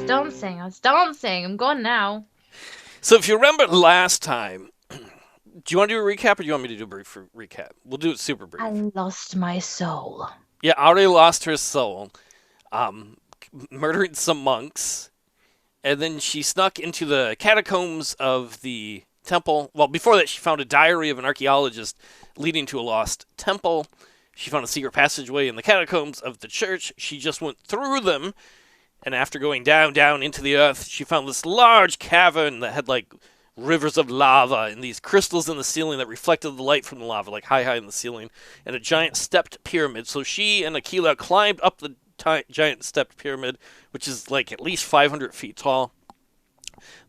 dancing. I was dancing. I'm gone now. So if you remember last time, do you want to do a recap or do you want me to do a brief recap? We'll do it super I brief. lost my soul. Yeah, Audrey lost her soul, um, murdering some monks, and then she snuck into the catacombs of the temple. Well, before that, she found a diary of an archaeologist leading to a lost temple. She found a secret passageway in the catacombs of the church. She just went through them, and after going down, down into the earth, she found this large cavern that had like rivers of lava and these crystals in the ceiling that reflected the light from the lava, like high, high in the ceiling, and a giant stepped pyramid. So she and Akela climbed up the giant stepped pyramid, which is like at least 500 feet tall.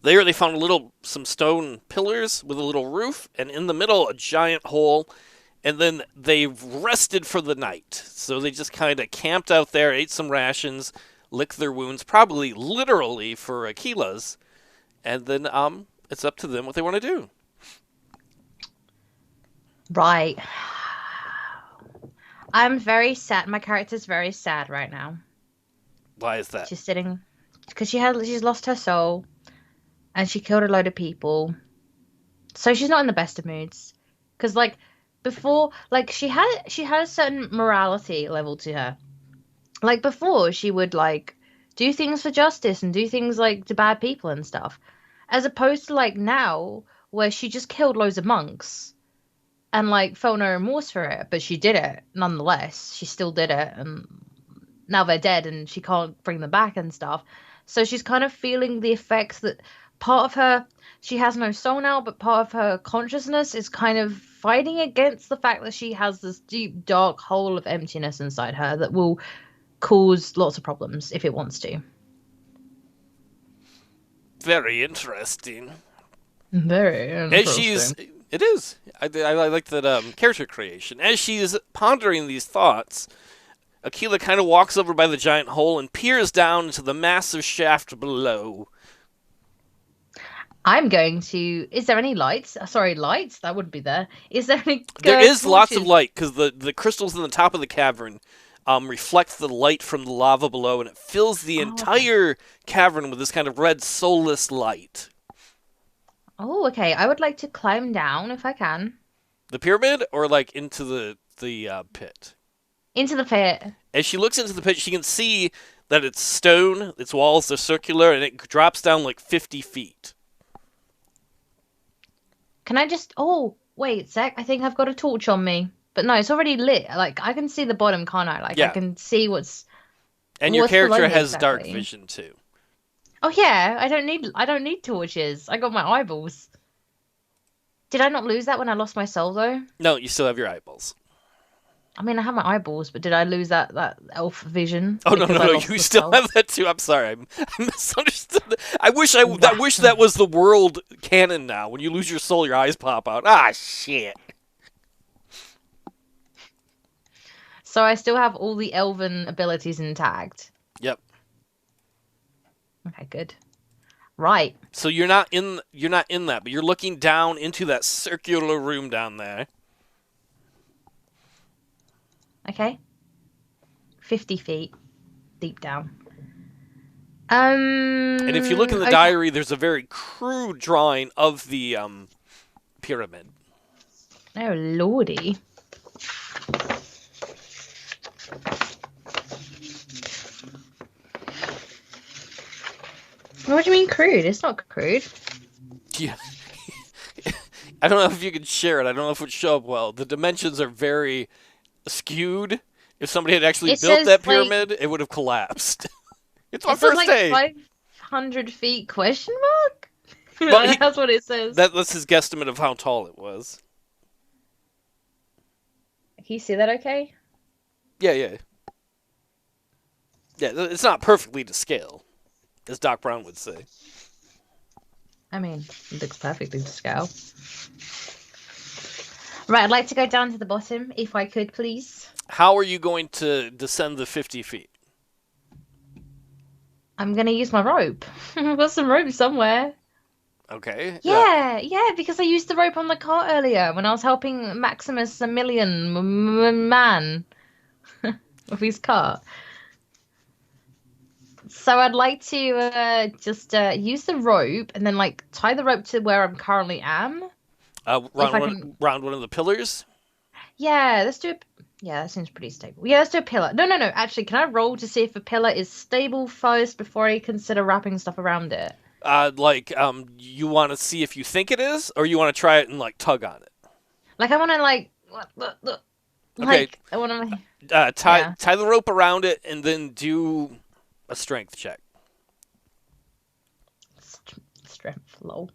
There, they found some stone pillars with a little roof, and in the middle, a giant hole. And then they rested for the night. So they just kind of camped out there, ate some rations, licked their wounds, probably literally for Akela's, and then it's up to them what they want to do. Right. I'm very sad. My character's very sad right now. Why is that? She's sitting because she's lost her soul and she killed a load of people. So she's not in the best of moods. Because like before, like she had a certain morality level to her. Like before, she would like do things for justice and do things like to bad people and stuff. As opposed to like now, where she just killed loads of monks and like felt no remorse for it, but she did it nonetheless. She still did it, and now they're dead, and she can't bring them back and stuff. So she's kind of feeling the effects that part of her, she has no soul now, but part of her consciousness is kind of fighting against the fact that she has this deep, dark hole of emptiness inside her that will cause lots of problems if it wants to. Very interesting. Very As she's, interesting. it is. I like that character creation. As she's pondering these thoughts, Akela kind of walks over by the giant hole and peers down into the massive shaft below. I'm going to. Is there any lights? Sorry, lights? That wouldn't be there. Is there any There is lots of torches? light because the crystals in the top of the cavern reflect the light from the lava below, and it fills the Oh, okay. entire cavern with this kind of red, soulless light. Oh, okay. I would like to climb down if I can The pyramid, or like into the pit. into the pit. As she looks into the pit, she can see that it's stone, its walls are circular, and it drops down like 50 feet. Can I just? Oh, wait a sec. I think I've got a torch on me. But no, it's already lit. Like I can see the bottom, can't I? Like I Yeah, can see and your what's below character me has dark exactly. vision too. Oh yeah, I don't need torches. I got my eyeballs. Did I not lose that when I lost my soul though? No, you still have your eyeballs. I mean, I have my eyeballs, but did I lose that elf vision Oh no, because no, I no! lost You the still soul? have that too. I'm sorry, I misunderstood. I Wow. wish that was the world canon now. When you lose your soul, your eyes pop out. Ah, shit. So I still have all the elven abilities intact. Yep. Okay, good. Right. So you're not in that, but you're looking down into that circular room down there. Okay. 50 feet deep down. And if you look in the Okay. diary, there's a very crude drawing of the pyramid. Oh, lordy. What do you mean crude? It's not crude. Yeah. I don't know if you can share it. I don't know if it would show up well. The dimensions are very skewed. If somebody had actually It built says that like pyramid, it would have collapsed. It's my it says first like day. 500 feet question mark? But he, That's what it says. that's his guesstimate of how tall it was. Can you see that okay? Yeah, yeah. Yeah, it's not perfectly to scale, as Doc Brown would say. I mean, it looks perfectly to scale. Right, I'd like to go down to the bottom if I could, please. How are you going to descend the 50 feet? I'm gonna use my rope. I've got some rope somewhere. Okay. Yeah, because I used the rope on the cart earlier when I was helping Maximus a million man with his cart. So I'd like to just use the rope and then like tie the rope to where I'm currently am. If I can, Round one of the pillars. yeah, let's do it. Yeah, that seems pretty stable. Yeah, let's do a pillar. No, no, no. Actually, can I roll to see if a pillar is stable first before I consider wrapping stuff around it? You want to see if you think it is, or you want to try it and like tug on it. Like I want to Okay, like I want to tie yeah. the rope around it, and then do a strength check. Strength low.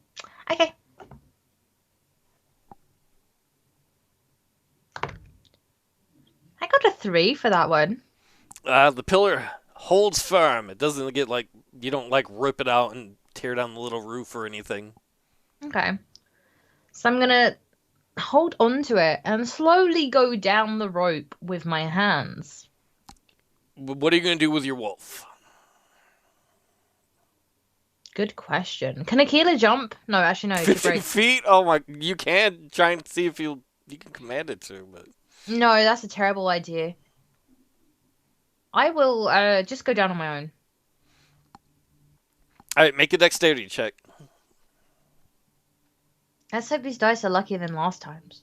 Okay. I got a 3 for that one. The pillar holds firm. It doesn't get like you don't like rip it out and tear down the little roof or anything. Okay. So I'm gonna hold on to it and slowly go down the rope with my hands. What are you gonna do with your wolf? Good question. Can Akela jump? No, actually no, too 15 great. feet? Oh my! You can try and see if you can command it to, but No, that's a terrible idea. I will just go down on my own. all right, make a dexterity check. Let's hope these dice are luckier than last time's.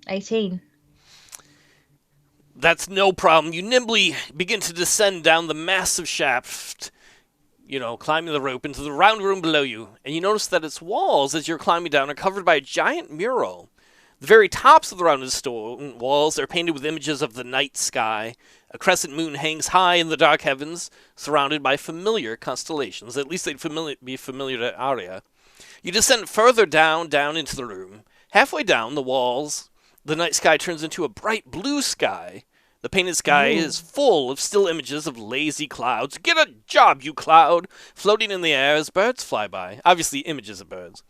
18. That's no problem. You nimbly begin to descend down the massive shaft, climbing the rope into the round room below you, and you notice that its walls, as you're climbing down, are covered by a giant mural. The very tops of the rounded stone walls are painted with images of the night sky. A crescent moon hangs high in the dark heavens, surrounded by familiar constellations. At least they'd be familiar to Aria. You descend further down into the room. Halfway down the night sky turns into a bright blue sky. The painted sky Ooh. is full of still images of lazy clouds. Get a job, you cloud! Floating in the air as birds fly by. Obviously, images of birds.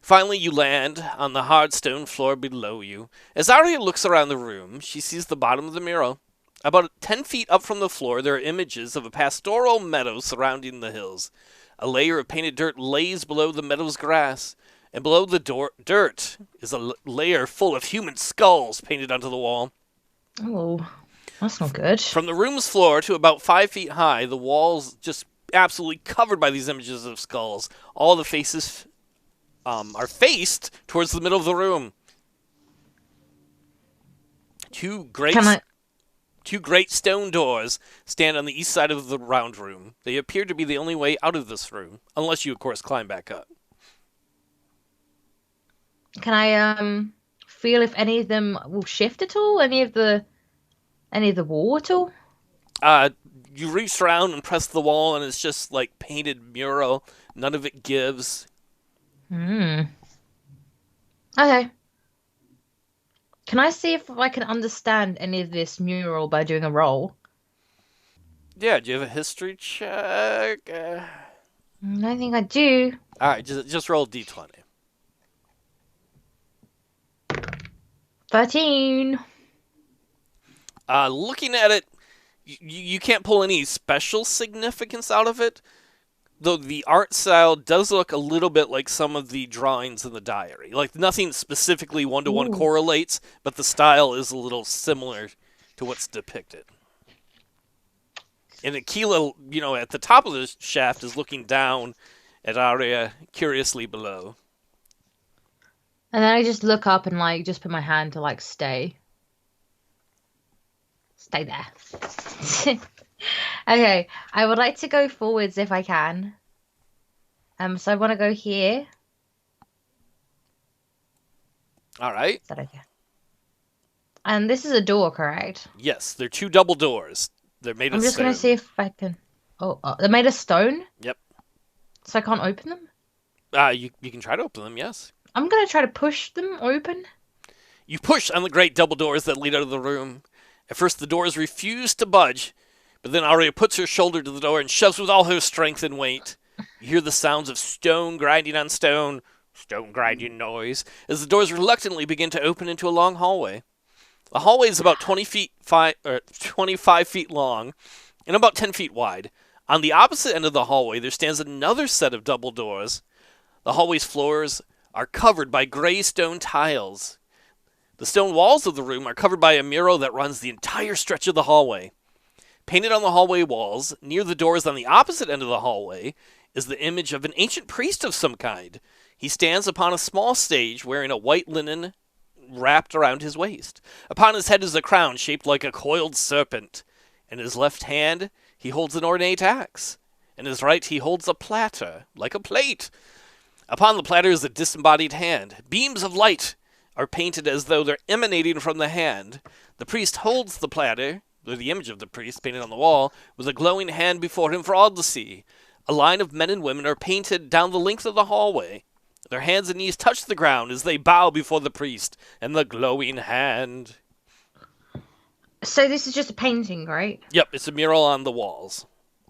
Finally, you land on the hard stone floor below you. As Aria looks around the room, she sees the bottom of the mural. About 10 feet up from the floor, there are images of a pastoral meadow surrounding the hills. A layer of painted dirt lays below the meadow's grass, and below the dirt is a layer full of human skulls painted onto the wall. Oh, that's not good. From the room's floor to about 5 feet high, the walls just absolutely covered by these images of skulls. All the faces are faced towards the middle of the room. Two great Can I? Two great stone doors stand on the east side of the round room. They appear to be the only way out of this room, unless you, of course, climb back up. Can I feel if any of them will shift at all? Any of the wall at all? Uh, you reach around and press the wall, and it's just like painted mural. None of it gives. Hmm. Okay. Can I see if I can understand any of this mural by doing a roll? Yeah, do you have a history check? I think I do. All right, just roll a d20. 13. Looking at it, you can't pull any special significance out of it, though the art style does look a little bit like some of the drawings in the diary. Like nothing specifically one-to-one Ooh. correlates, but the style is a little similar to what's depicted. And Akela, at the top of the shaft is looking down at Aria curiously below. And then I just look up and like just put my hand to like stay. Stay there. Okay, I would like to go forwards if I can. So I want to go here. All right. Is that okay? And this is a door, correct? Yes, they're two double doors. They're made I'm of just gonna see stone. if I can. Oh, they're made of stone, Yep. so I can't open them. You can try to open them, yes. I'm gonna try to push them open. You push on the great double doors that lead out of the room. At first, the doors refuse to budge, but then Aria puts her shoulder to the door and shoves with all her strength and weight. You hear the sounds of stone grinding on stone, stone grinding noise, as the doors reluctantly begin to open into a long hallway. The hallway is about 25 feet long and about 10 feet wide. On the opposite end of the hallway, there stands another set of double doors. The hallway's floors are covered by gray stone tiles. The stone walls of the room are covered by a mural that runs the entire stretch of the hallway. Painted on the hallway walls, near the doors on the opposite end of the hallway, is the image of an ancient priest of some kind. He stands upon a small stage wearing a white linen wrapped around his waist. Upon his head is a crown shaped like a coiled serpent. In his left hand, he holds an ornate axe. In his right, he holds a platter, like a plate. Upon the platter is a disembodied hand. Beams of light are painted as though they're emanating from the hand. The priest holds the platter, or the image of the priest painted on the wall, with a glowing hand before him for all to see. A line of men and women are painted down the length of the hallway. Their hands and knees touch the ground as they bow before the priest and the glowing hand. So this is just a painting, right? Yep, it's a mural on the walls.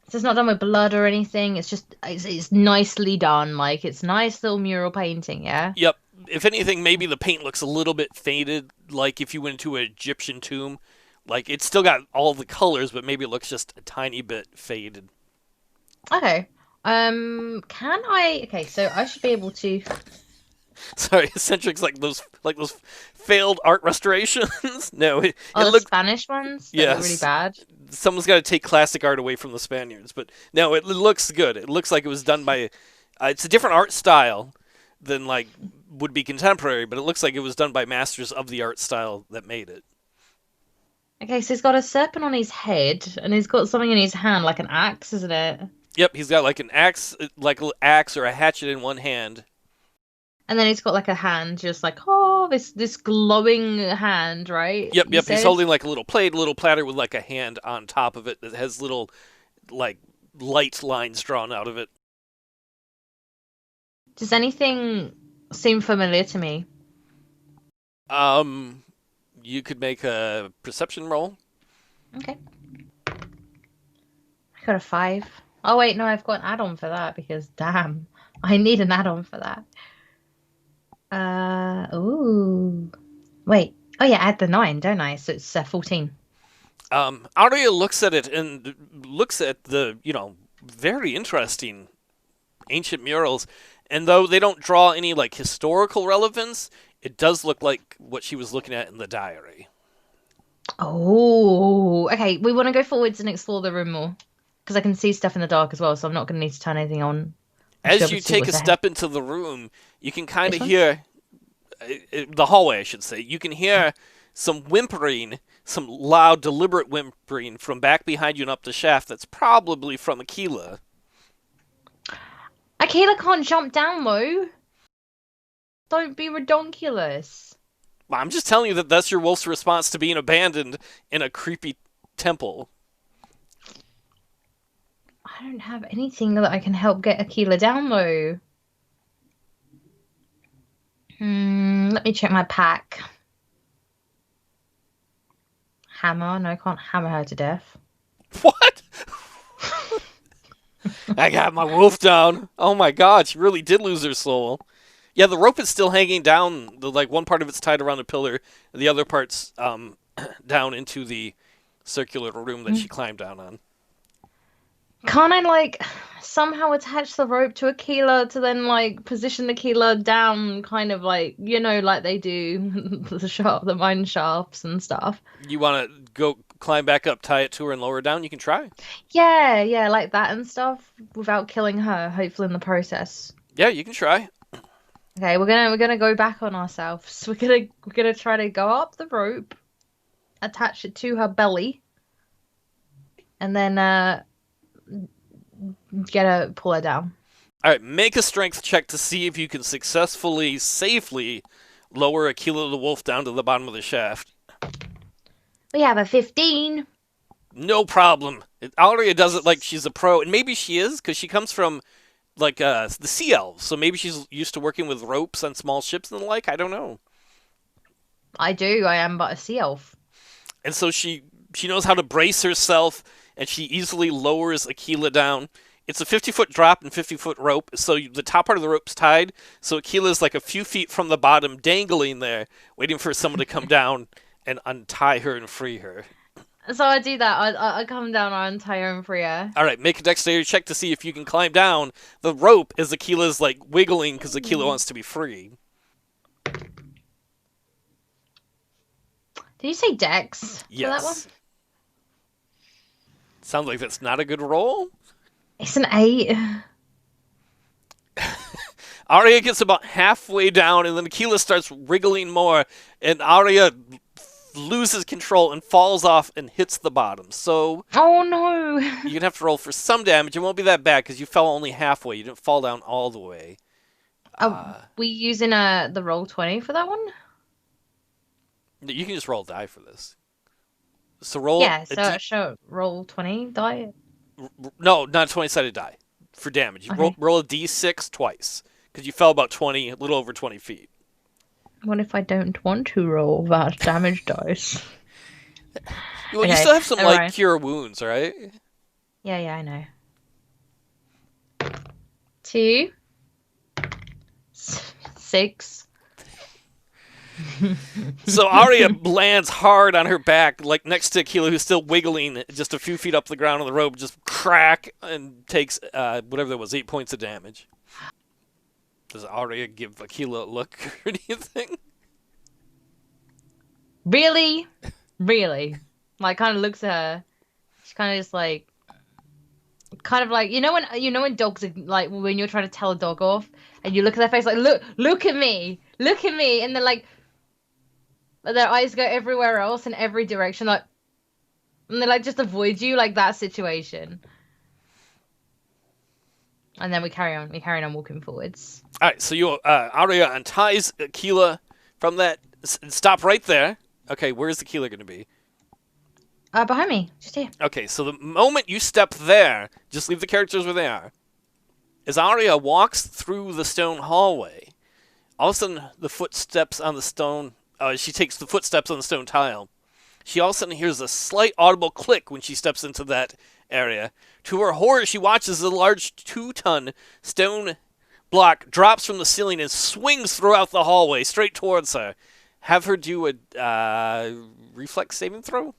So it's not done with blood or anything. It's just it's nicely done. Like it's nice little mural painting, yeah. Yep. If anything, maybe the paint looks a little bit faded, like if you went into an Egyptian tomb. Like it's still got all the colors, but maybe it looks just a tiny bit faded. Okay. Can I? Okay, so I should be able to. Sorry, Eccentric's like those failed art restorations. No, it The looks. Spanish ones. That Yes. look really bad. Someone's got to take classic art away from the Spaniards, but no, it looks good. It looks like it was done by. It's a different art style than like would be contemporary, but it looks like it was done by masters of the art style that made it. Okay, so he's got a serpent on his head, and he's got something in his hand, like an axe, isn't it? Yep, he's got like an axe, like an axe or a hatchet in one hand. And then he's got like a hand, just like this glowing hand, right? Yep, You yep. He's said? holding like a little plate, a little platter with like a hand on top of it that has little like light lines drawn out of it. Does anything seem familiar to me? You could make a perception roll. Okay. I got a 5. Oh wait, no, I've got an add-on for that because damn, I need an add-on for that. Ooh. Wait. Oh yeah, add the 9, don't I? So it's 14. Aria looks at it and looks at the, very interesting ancient murals, and though they don't draw any like historical relevance, it does look like what she was looking at in the diary. Oh, okay. We want to go forwards and explore the room more because I can see stuff in the dark as well, so I'm not going to need to turn anything on. I should be As able you to see take a what's ahead. step into the room, you can kind This of one? hear the hallway, I should say. You can hear some whimpering, some loud, deliberate whimpering from back behind you and up the shaft. That's probably from Akela. Akela can't jump down though. Don't be redonkulous. Well, I'm just telling you that that's your wolf's response to being abandoned in a creepy temple. I don't have anything that I can help get Akela down though. Let me check my pack. Hammer? No, I can't hammer her to death. What? I got my wolf down. Oh my god, she really did lose her soul. Yeah, the rope is still hanging down. Like one part of it's tied around a pillar, the other part's down into the circular room that she climbed down on. Can't I like somehow attach the rope to Akela to then like position Akela down, kind of like like they do the mine shafts and stuff. You want to go climb back up, tie it to her, and lower her down? You can try. Yeah, like that and stuff without killing her. Hopefully in the process. Yeah, you can try. Okay, we're gonna go back on ourselves. We're gonna try to go up the rope, attach it to her belly, and then pull her down. All right, make a strength check to see if you can successfully, safely lower Akela the wolf down to the bottom of the shaft. We have a 15. No problem. Aria does it like she's a pro, and maybe she is because she comes from like the sea elves, so maybe she's used to working with ropes on small ships and the like. I don't know. I do. I am but a sea elf. And so she knows how to brace herself, and she easily lowers Akela down. It's a 50-foot drop and 50-foot rope, so the top part of the rope's tied, so Akela's like a few feet from the bottom, dangling there, waiting for someone to come down and untie her and free her. So I do that. I come down, I untie her and free her. All right, make a dexterity check to see if you can climb down the rope as Akela's like wiggling because Akela wants to be free. Did you say Dex for that one? Yes. Sounds like that's not a good roll. It's an 8. Aria gets about halfway down, and then Akela starts wriggling more, and Aria loses control and falls off and hits the bottom. So Oh no! you're gonna have to roll for some damage. It won't be that bad because you fell only halfway. You didn't fall down all the way. Are we using the roll 20 for that one? You can just roll a die for this. So roll Yeah, a so show roll 20 die. no, not a 20-sided die for damage. You Okay. roll a d6 twice because you fell about 20, a little over 20 feet. What if I don't want to roll that damage dice? Well, you Okay, still have some like alright. cure wounds, right? Yeah, I know. 2, 6. So Arya lands hard on her back, like next to Akela, who's still wiggling just a few feet up the ground on the rope, just crack, and takes whatever that was, 8 points of damage. Does Arya give Akela a look or anything? Really? Really? Like, kind of looks at her. She kind of just like, when dogs are like when you're trying to tell a dog off, and you look at their face like, look at me, and they're like, their eyes go everywhere else in every direction, like, and they like just avoid you, like that situation. And then we carry on walking forwards. All right, so Arya unties Akela from that. Stop right there. Okay, where's Akela going to be? Behind me, just here. Okay, so the moment you step there, just leave the characters where they are. As Arya walks through the stone hallway, all of a sudden the footsteps on the stone. She takes the footsteps on the stone tile. She all of a sudden hears a slight audible click when she steps into that area. To her horror, she watches a large 2-ton stone block drops from the ceiling and swings throughout the hallway straight towards her. Have her do a reflex saving throw.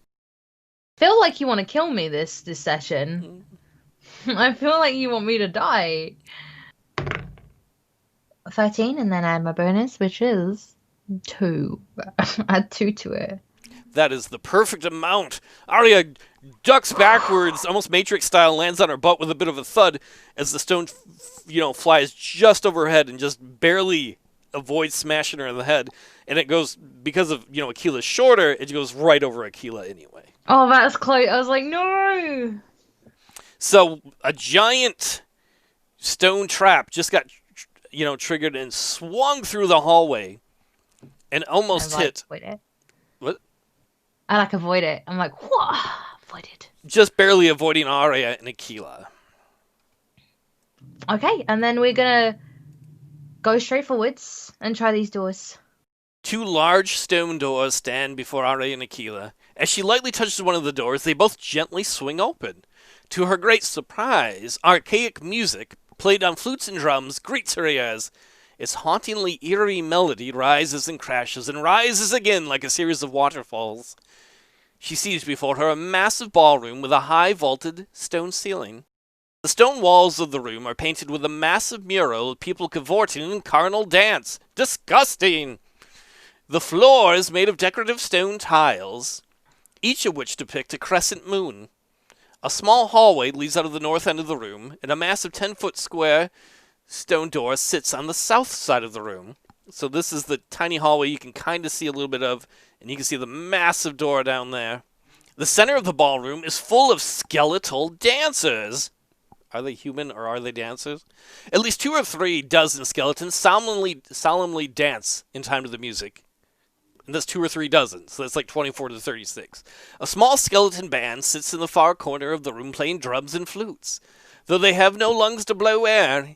Feel like you want to kill me this session. I feel like you want me to die. 13, and then add my bonus, which is 2. Add 2 to it. That is the perfect amount. Arya ducks backwards, almost Matrix style, lands on her butt with a bit of a thud as the stone, flies just over her head and just barely avoids smashing her in the head. And it goes, because of, Akela's shorter, it goes right over Akela anyway. Oh, that's close. I was like, no. So a giant stone trap just got, triggered and swung through the hallway and almost hit. Avoid it. What? I avoid it. I'm like, what? Avoid it. Just barely avoiding Arya and Akela. Okay, and then we're gonna go straight forwards and try these doors. 2 large stone doors stand before Aria and Akela. As she lightly touches one of the doors, they both gently swing open. To her great surprise, archaic music, played on flutes and drums, greets her ears. Its hauntingly eerie melody rises and crashes and rises again like a series of waterfalls. She sees before her a massive ballroom with a high vaulted stone ceiling. The stone walls of the room are painted with a massive mural of people cavorting in carnal dance. Disgusting! The floor is made of decorative stone tiles, each of which depict a crescent moon. A small hallway leads out of the north end of the room, and a massive 10-foot square stone door sits on the south side of the room. So this is the tiny hallway you can kind of see a little bit of, and you can see the massive door down there. The center of the ballroom is full of skeletal dancers. Are they human or are they dancers? At least 2 or 3 dozen skeletons solemnly dance in time to the music. And that's 2 or 3 dozen, so that's like 24 to 36. A small skeleton band sits in the far corner of the room playing drums and flutes. Though they have no lungs to blow air,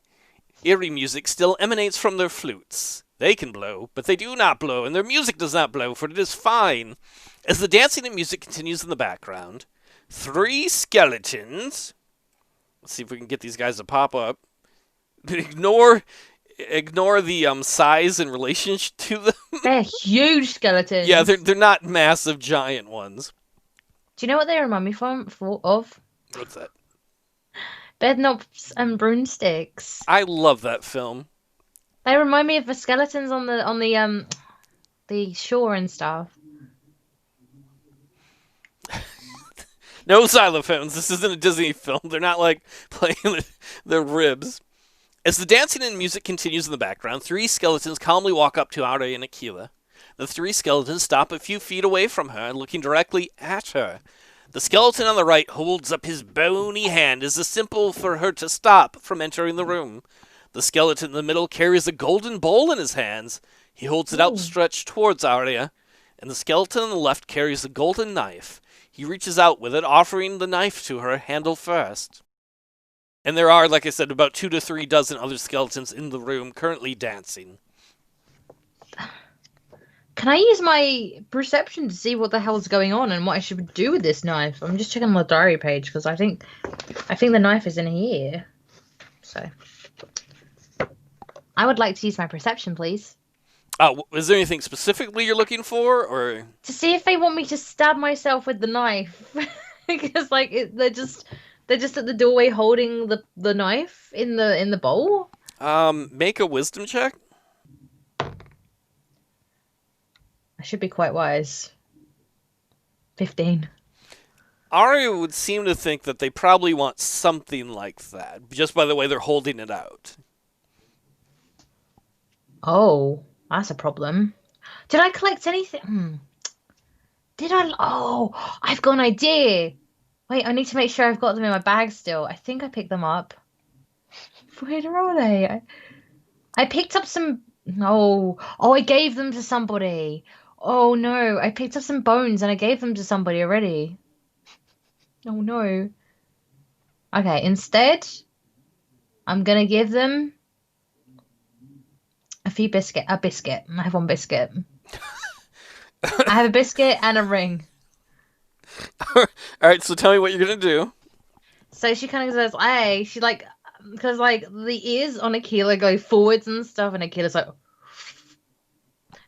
eerie music still emanates from their flutes. They can blow, but they do not blow, and their music does not blow, for it is fine. As the dancing and music continues in the background, 3 skeletons... Let's see if we can get these guys to pop up. Ignore the size in relation to them. They're huge skeletons. Yeah, they're not massive giant ones. Do you know what they remind me of? What's that? Bedknobs and broomsticks. I love that film. They remind me of the skeletons on the shore and stuff. No xylophones. This isn't a Disney film. They're not like playing their ribs. As the dancing and music continues in the background, three skeletons calmly walk up to Aria and Akela. The three skeletons stop a few feet away from her, looking directly at her. The skeleton on the right holds up his bony hand as a symbol for her to stop from entering the room. The skeleton in the middle carries a golden bowl in his hands. He holds it outstretched towards Aria, and the skeleton on the left carries a golden knife. He reaches out with it, offering the knife to her, handle first. And there are, like I said, about 2 to 3 dozen other skeletons in the room currently dancing. Can I use my perception to see what the hell's going on and what I should do with this knife? I'm just checking my diary page because I think the knife is in here. So I would like to use my perception, please. Is there anything specifically you're looking for, or to see if they want me to stab myself with the knife? Because they're just at the doorway holding the knife in the bowl. Make a wisdom check. I should be quite wise. 15. Aria would seem to think that they probably want something like that, just by the way they're holding it out. Oh, that's a problem. Did I collect anything? Did I? Oh, I've got an idea. Wait, I need to make sure I've got them in my bag still. I think I picked them up. Where are they? I picked up some... Oh, I gave them to somebody. Oh, no. I picked up some bones and I gave them to somebody already. Oh, no. Okay, instead, I'm going to give them a biscuit. I have one biscuit. I have a biscuit and a ring. All right, so tell me what you're going to do. So she kind of says, hey, she like... Because, like, the ears on Akela go forwards and stuff, and Akela's like...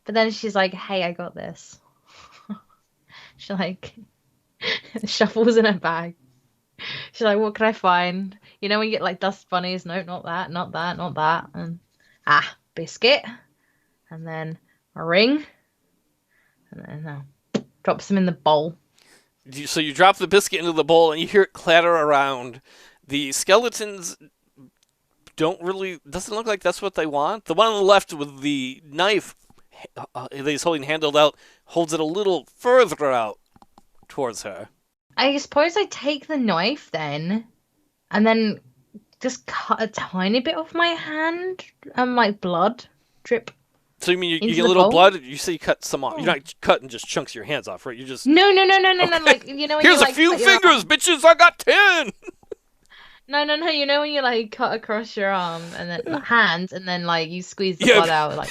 But then she's like, hey, I got this. She, like, shuffles in her bag. She's like, what can I find? You know when you get, like, dust bunnies? No, not that, not that, not that. And, biscuit. And then a ring. And then drops them in the bowl. So you drop the biscuit into the bowl, and you hear it clatter around. The skeletons... doesn't look like that's what they want. The one on the left with the knife that he's holding handled out holds it a little further out towards her. I suppose I take the knife then and then just cut a tiny bit off my hand and like blood drip. So you mean you into get a the little bowl? blood? You say you cut some off. You're not cutting just chunks of your hands off, right? You just... No. Okay. Like, you know when Here's you, a like, few cut your arm- fingers, bitches! I got 10! No. You know when you like cut across your arm and then hand and then like you squeeze the blood out like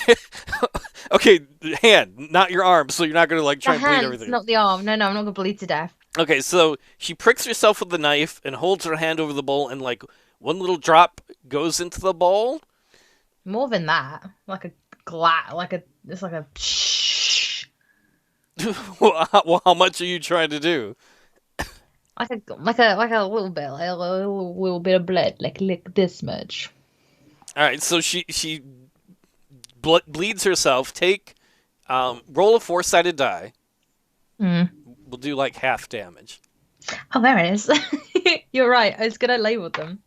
Okay, hand, not your arm, so you're not gonna like try the and bleed hand, everything. not the arm. No, I'm not gonna bleed to death. Okay, so she pricks herself with the knife and holds her hand over the bowl, and like one little drop goes into the bowl. More than that, like a it's like a. Well, how much are you trying to do? Like a little bit, like a little bit of blood, like this much. All right, so she bleeds herself. Take roll a 4-sided die. We'll do like half damage. Oh, there it is. You're right. I was gonna label them.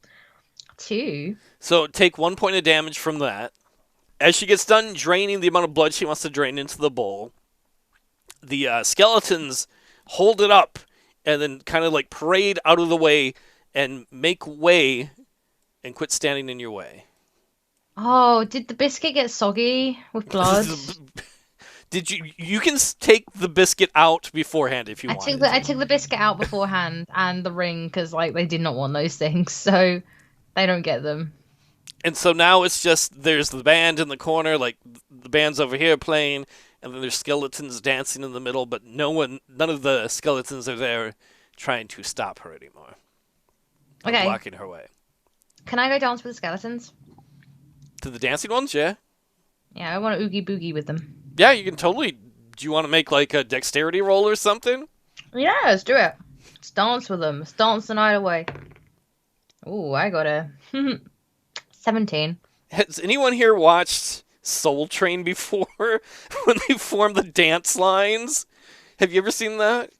2. So take 1 point of damage from that. As she gets done draining the amount of blood she wants to drain into the bowl, the skeletons hold it up and then kind of like parade out of the way and make way and quit standing in your way. Oh, did the biscuit get soggy with blood? Did you can take the biscuit out beforehand if you want. I took the biscuit out beforehand and the ring because like they did not want those things, so they don't get them. And so now it's just there's the band in the corner, like the band's over here playing, and then there's skeletons dancing in the middle, but none of the skeletons are there trying to stop her anymore. Okay. Blocking her way. Can I go dance with the skeletons? To the dancing ones, yeah. Yeah, I want to oogie boogie with them. Yeah, you can totally. Do you want to make like a dexterity roll or something? Yeah, let's do it. Let's dance with them. Let's dance the night away. Ooh, I got a 17. Has anyone here watched Soul Train before when they form the dance lines? Have you ever seen that?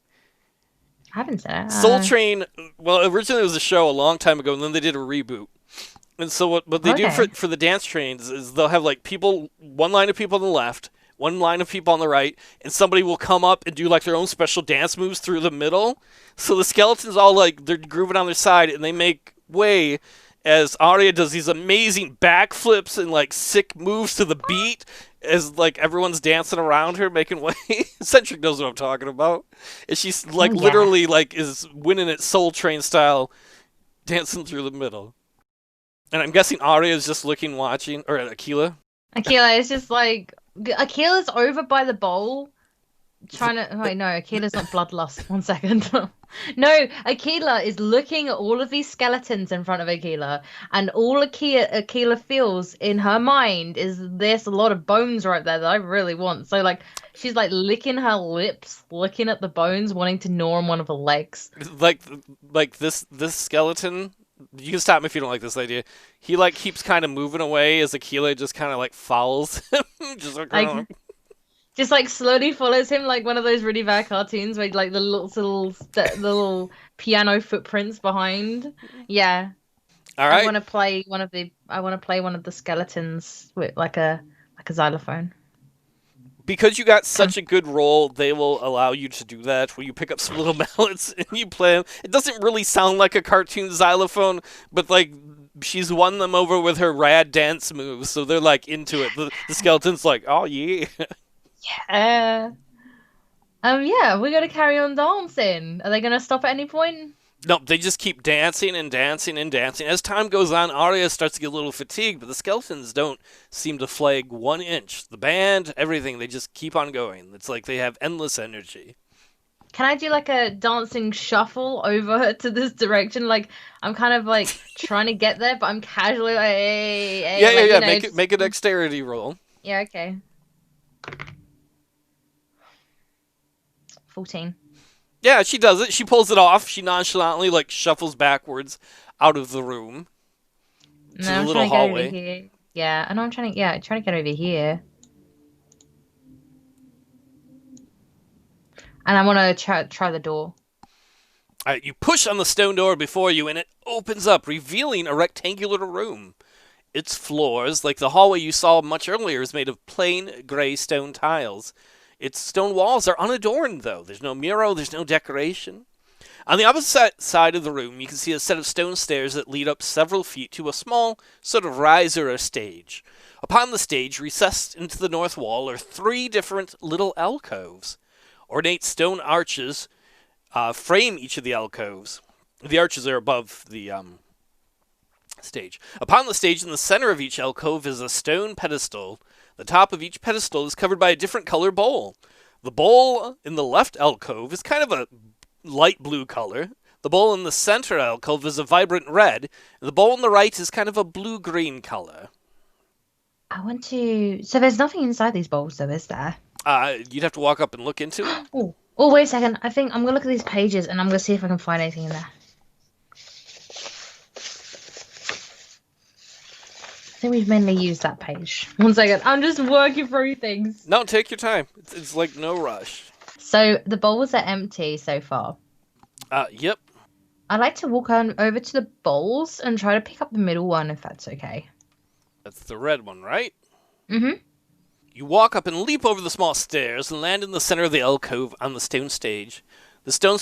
I haven't said it. Soul Train, well, originally it was a show a long time ago, and then they did a reboot. And so what they do Okay. for the dance trains is they'll have like people, one line of people on the left, one line of people on the right, and somebody will come up and do like their own special dance moves through the middle. So the skeletons all like they're grooving on their side, and they make way as Aria does these amazing backflips and like sick moves to the beat as like everyone's dancing around her making way. Centric knows what I'm talking about. And she's Oh like yeah. literally like is winning it Soul Train style, dancing through the middle. And I'm guessing Aria is just looking, watching, or Akela. Akela is just like Akila's over by the bowl trying to. Wait, no, Akila's not bloodlust. 1 second. No, Akela is looking at all of these skeletons in front of Akela, and all Akela feels in her mind is there's a lot of bones right there that I really want. So like she's like licking her lips, looking at the bones, wanting to gnaw on one of her legs. Like, like this skeleton. You can stop me if you don't like this idea. He like keeps kind of moving away as Akela just kind of like follows him, just like Like just like slowly follows him like one of those really bad cartoons where like the little piano footprints behind. Yeah, all I right. want to play one of the I want to play one of the skeletons with like a xylophone. Because you got Come. such a good roll, they will allow you to do that, where you pick up some little mallets and you play them. It doesn't really sound like a cartoon xylophone, but like she's won them over with her rad dance moves, so they're like into it. The skeleton's like, oh yeah. Uh, yeah, we got to carry on dancing. Are they gonna stop at any point? Nope, they just keep dancing and dancing and dancing. As time goes on, Arya starts to get a little fatigued, but the skeletons don't seem to flag 1 inch. The band, everything, they just keep on going. It's like they have endless energy. Can I do like a dancing shuffle over to this direction? Like I'm kind of like trying to get there, but I'm casually like, hey, Yeah, hey, yeah, like yeah. it's Make a dexterity roll. yeah, okay. 14. Yeah, she does it. She pulls it off. She nonchalantly like shuffles backwards out of the room No, to the I'm little trying to get over hallway. here. Yeah, I know I'm trying to trying to get over here. And I want to try the door. You push on the stone door before you, and it opens up, revealing a rectangular room. Its floors, like the hallway you saw much earlier, is made of plain gray stone tiles. Its stone walls are unadorned, though. There's no mural, there's no decoration. On the opposite side of the room, you can see a set of stone stairs that lead up several feet to a small sort of riser or stage. Upon the stage, recessed into the north wall, are 3 different little alcoves. Ornate stone arches frame each of the alcoves. The arches are above the stage. Upon the stage, in the center of each alcove, is a stone pedestal. The top of each pedestal is covered by a different color bowl. The bowl in the left alcove is kind of a light blue color. The bowl in the center alcove is a vibrant red. And the bowl on the right is kind of a blue-green color. I want to. So there's nothing inside these bowls, though, is there? You'd have to walk up and look into it. Oh, oh, wait a second. I think I'm gonna look at these pages and I'm gonna see if I can find anything in there. I think we've mainly used that page. 1 second. I'm just working through things. No, take your time. It's like no rush. So the bowls are empty so far. Yep. I like to walk on over to the bowls and try to pick up the middle one if that's okay. That's the red one, right? Mm-hmm. You walk up and leap over the small stairs and land in the center of the alcove on the stone stage. The stone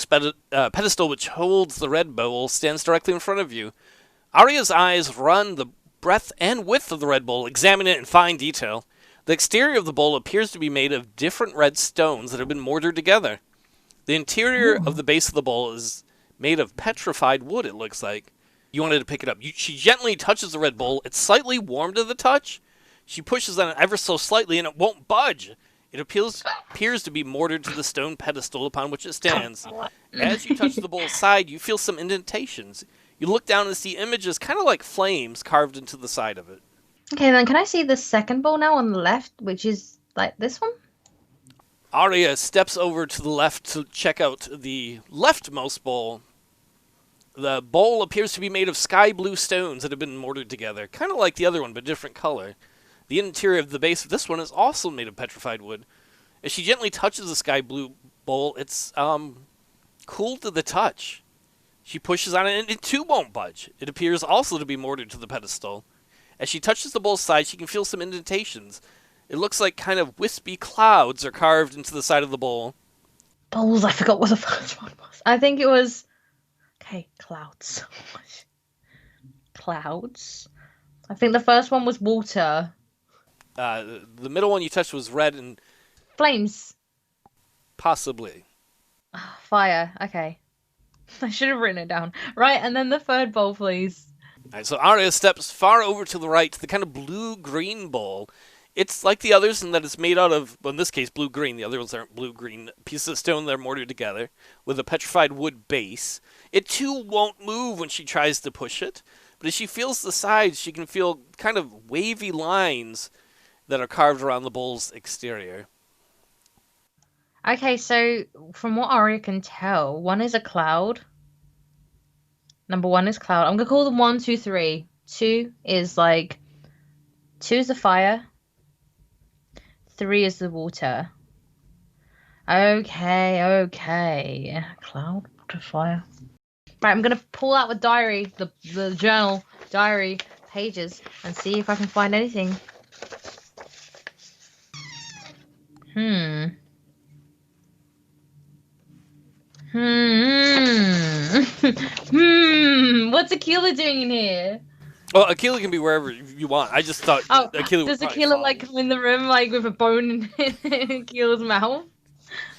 pedestal which holds the red bowl stands directly in front of you. Arya's eyes run the breadth and width of the red bowl, examining it in fine detail. The exterior of the bowl appears to be made of different red stones that have been mortared together. The interior of Ooh. the base of the bowl is made of petrified wood, it looks like. You wanted to pick it up. She gently touches the red bowl. It's slightly warm to the touch. She pushes on it ever so slightly, and it won't budge. It appears to be mortared to the stone pedestal upon which it stands. As you touch the bowl's side, you feel some indentations. You look down and see images kind of like flames carved into the side of it. Okay, then can I see the second bowl now on the left, which is like this one? Arya steps over to the left to check out the leftmost bowl. The bowl appears to be made of sky blue stones that have been mortared together, kind of like the other one, but different color. The interior of the base of this one is also made of petrified wood. As she gently touches the sky blue bowl, it's cool to the touch. She pushes on it, and it too won't budge. It appears also to be mortared to the pedestal. As she touches the bowl's side, she can feel some indentations. It looks like kind of wispy clouds are carved into the side of the bowl. Bowls, I forgot what the first one was. I think it was... Okay, clouds. Clouds? I think the first one was water. The middle one you touched was red and... Flames. Possibly. Fire. Okay. I should have written it down. Right, and then the third bowl, please. All right, so Aria steps far over to the right to the kind of blue-green bowl. It's like the others in that it's made out of, well, in this case, blue-green. The other ones aren't blue-green. Pieces of stone that are mortared together with a petrified wood base. It, too, won't move when she tries to push it. But as she feels the sides, she can feel kind of wavy lines that are carved around the bowl's exterior. Okay, so from what Aria can tell, one is a cloud. Number one is cloud. I'm gonna call them 1, 2, 3. Two is the fire. 3 is the water. Okay. Cloud, water, fire. Right, I'm gonna pull out the diary, the journal, diary pages, and see if I can find anything. What's Akela doing in here? Well, Akela can be wherever you want. I just thought Akela would does probably Akela follow. come in the room with a bone in Akela's mouth?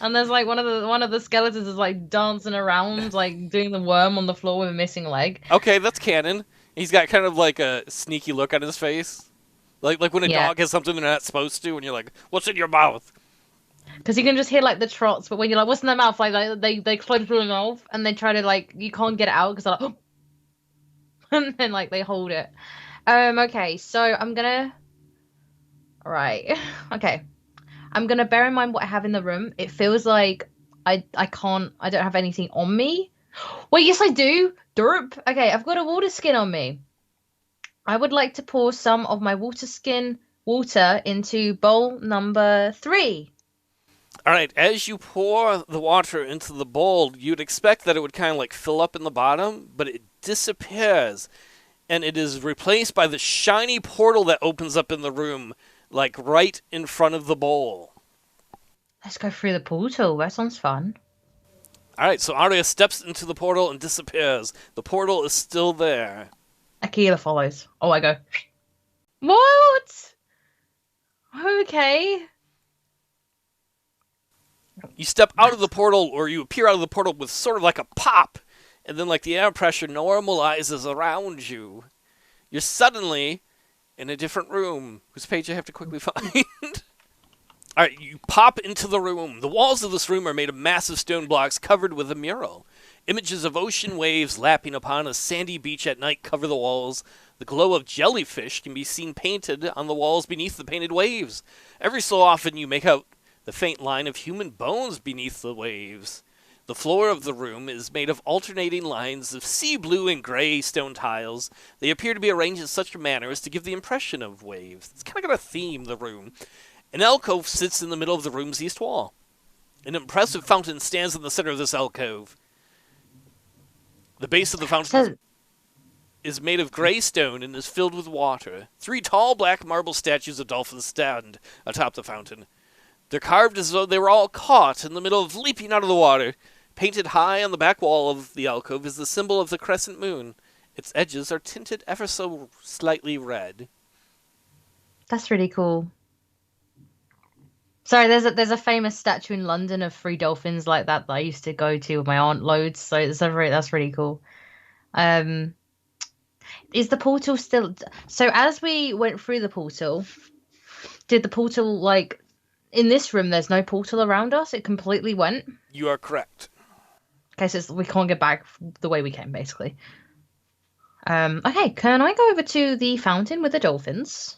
And there's one of the skeletons is dancing around, doing the worm on the floor with a missing leg. Okay, that's canon. He's got kind of a sneaky look on his face. Like when a dog has something they're not supposed to, and you're like, what's in your mouth? Because you can just hear the trots, but when you're what's in their mouth? They close their mouth and they try to you can't get it out because they're oh. And then they hold it. Okay, so I'm gonna... Right. Okay. I'm gonna bear in mind what I have in the room. It feels like I don't have anything on me. Wait, yes I do! Derp! Okay, I've got a water skin on me. I would like to pour some of my water into bowl number 3. Alright, as you pour the water into the bowl, you'd expect that it would kind of fill up in the bottom, but it disappears. And it is replaced by the shiny portal that opens up in the room, right in front of the bowl. Let's go through the portal. That sounds fun. Alright, so Aria steps into the portal and disappears. The portal is still there. Akela follows. Oh, I go. What? Okay. You step out of the portal, or you appear out of the portal with sort of a pop, and then the air pressure normalizes around you. You're suddenly in a different room, whose page I have to quickly find. Alright, you pop into the room. The walls of this room are made of massive stone blocks covered with a mural. Images of ocean waves lapping upon a sandy beach at night cover the walls. The glow of jellyfish can be seen painted on the walls beneath the painted waves. Every so often you make out the faint line of human bones beneath the waves. The floor of the room is made of alternating lines of sea blue and gray stone tiles. They appear to be arranged in such a manner as to give the impression of waves. It's kind of got a theme, the room. An alcove sits in the middle of the room's east wall. An impressive fountain stands in the center of this alcove. The base of the fountain is made of gray stone and is filled with water. 3 tall black marble statues of dolphins stand atop the fountain. They're carved as though they were all caught in the middle of leaping out of the water. Painted high on the back wall of the alcove is the symbol of the crescent moon. Its edges are tinted ever so slightly red. That's really cool. Sorry, there's a famous statue in London of 3 dolphins like that I used to go to with my aunt loads. So that's really cool. Is the portal still? So as we went through the portal, did the portal in this room? There's no portal around us. It completely went. You are correct. Okay, so we can't get back the way we came, basically. Okay, can I go over to the fountain with the dolphins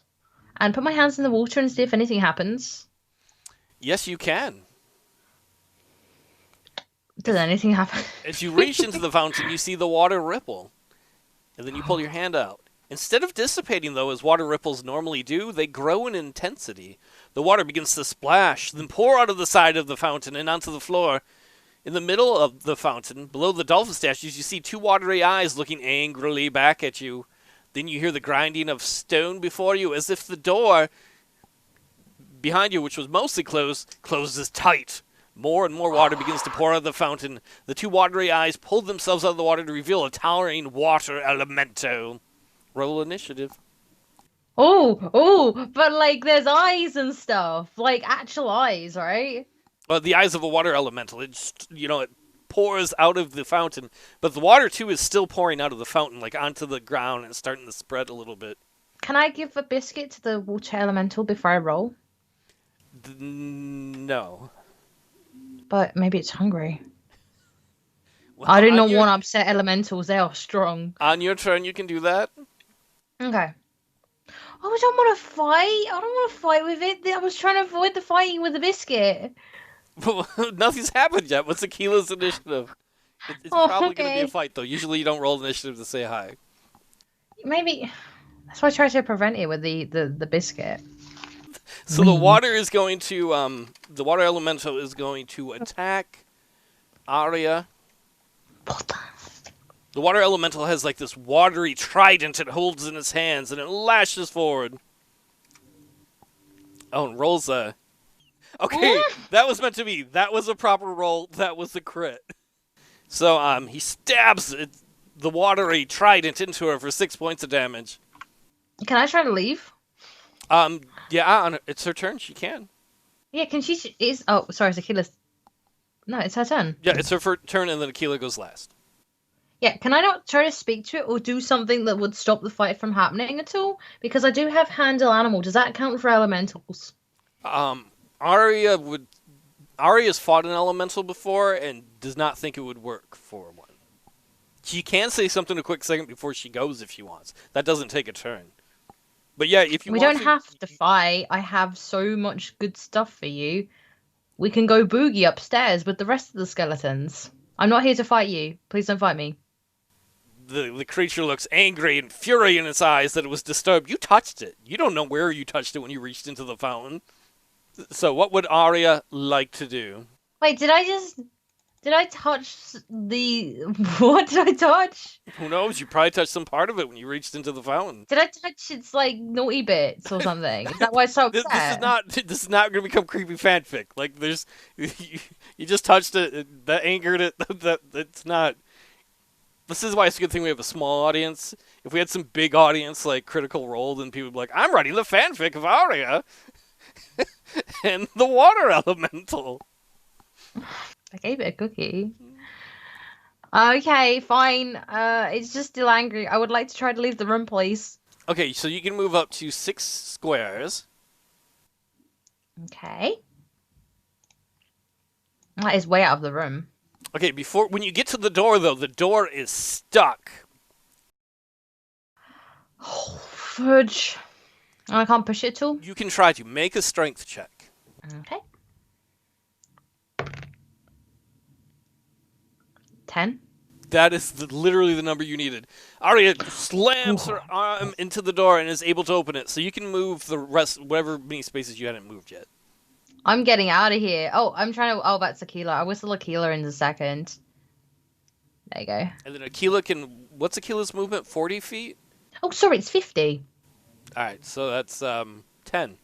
and put my hands in the water and see if anything happens? Yes, you can. Does anything happen? As you reach into the fountain, you see the water ripple. And then you pull your hand out. Instead of dissipating, though, as water ripples normally do, they grow in intensity. The water begins to splash, then pour out of the side of the fountain and onto the floor. In the middle of the fountain, below the dolphin statues, you see two watery eyes looking angrily back at you. Then you hear the grinding of stone before you, as if the door behind you, which was mostly closed, closes tight. More and more water begins to pour out of the fountain. The two watery eyes pull themselves out of the water to reveal a towering water elemento. Roll initiative. Oh, but like there's eyes and stuff, like actual eyes, right? Well, the eyes of a water elemental. It just, it pours out of the fountain, but the water too is still pouring out of the fountain, like onto the ground and starting to spread a little bit. Can I give a biscuit to the water elemental before I roll? No. But maybe it's hungry. Well, I do not want to upset elementals. They are strong. On your turn, you can do that. Okay. Oh, I don't want to fight. I don't want to fight with it. I was trying to avoid the fighting with the biscuit. Nothing's happened yet. What's Akila's initiative? It's probably going to be a fight, though. Usually you don't roll initiative to say hi. Maybe. That's why I tried to prevent it with the biscuit. So the water is going to, the water elemental is going to attack Aria. The water elemental has like this watery trident it holds in its hands, and it lashes forward. Oh, and rolls a... Okay, that was meant to be. That was a proper roll. That was a crit. So, he stabs the watery trident into her for 6 points of damage. Can I try to leave? Yeah, it's her turn. She can. Yeah, can she... Oh, sorry, it's Akila's... No, it's her turn. Yeah, it's her turn, and then Akela goes last. Yeah, can I not try to speak to it or do something that would stop the fight from happening at all? Because I do have handle animal. Does that count for elementals? Aria's fought an elemental before and does not think it would work for one. She can say something a quick second before she goes if she wants. That doesn't take a turn. But yeah, if you we want don't have to fight. I have so much good stuff for you. We can go boogie upstairs with the rest of the skeletons. I'm not here to fight you. Please don't fight me. The creature looks angry and fury in its eyes that it was disturbed. You touched it. You don't know where you touched it when you reached into the fountain. So what would Aria like to do? Wait, did I touch the... What did I touch? Who knows? You probably touched some part of it when you reached into the fountain. Did I touch its, like, naughty bits or something? Is that why it's so upset? This is not going to become creepy fanfic. Like, there's... You just touched it, that angered it, that's not... This is why it's a good thing we have a small audience. If we had some big audience, like Critical Role, then people would be like, I'm writing the fanfic of Aria and the water elemental. I gave it a cookie. Okay, fine. It's just still angry. I would like to try to leave the room, please. Okay, so you can move up to 6 squares. Okay. That is way out of the room. Okay, when you get to the door, though, the door is stuck. Oh, fudge. I can't push it at all? You can try to. Make a strength check. Okay. 10. That is literally the number you needed. Aria slams her arm into the door and is able to open it, so you can move the rest, whatever many spaces you hadn't moved yet. I'm getting out of here. Oh, I'm trying to... Oh, that's Akela. I whistle Akela in a second. There you go. And then Akela can... What's Akela's movement? 40 feet? Oh, sorry, it's 50. Alright, so that's 10.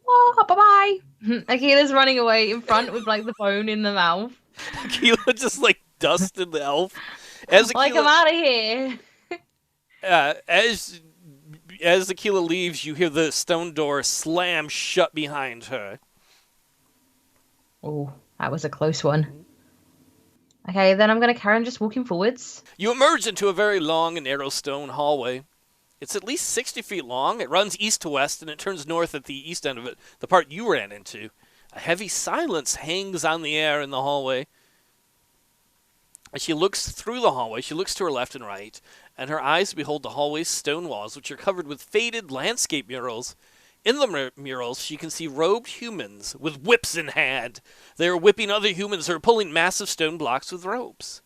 Oh, bye-bye. Akela's running away in front with, like, the phone in the mouth. Akela just, like, dusted the elf. Akela, like, I'm out of here. As Akela leaves, you hear the stone door slam shut behind her. Oh, that was a close one. Okay, then I'm going to carry on just walking forwards. You emerge into a very long and narrow stone hallway. It's at least 60 feet long. It runs east to west, and it turns north at the east end of it, the part you ran into. A heavy silence hangs on the air in the hallway. As she looks through the hallway, she looks to her left and right, and her eyes behold the hallway's stone walls, which are covered with faded landscape murals. In the murals, she can see robed humans with whips in hand. They are whipping other humans who are pulling massive stone blocks with ropes.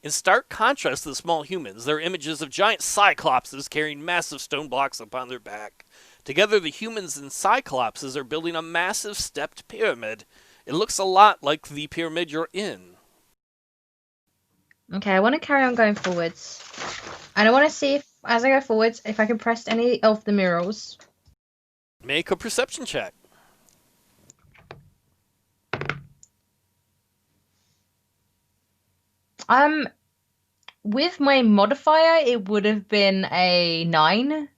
In stark contrast to the small humans, there are images of giant cyclopses carrying massive stone blocks upon their back. Together, the humans and cyclopses are building a massive stepped pyramid. It looks a lot like the pyramid you're in. Okay, I want to carry on going forwards. And I want to see if, as I go forwards, if I can press any of the murals. Make a perception check. With my modifier, it would have been a 9,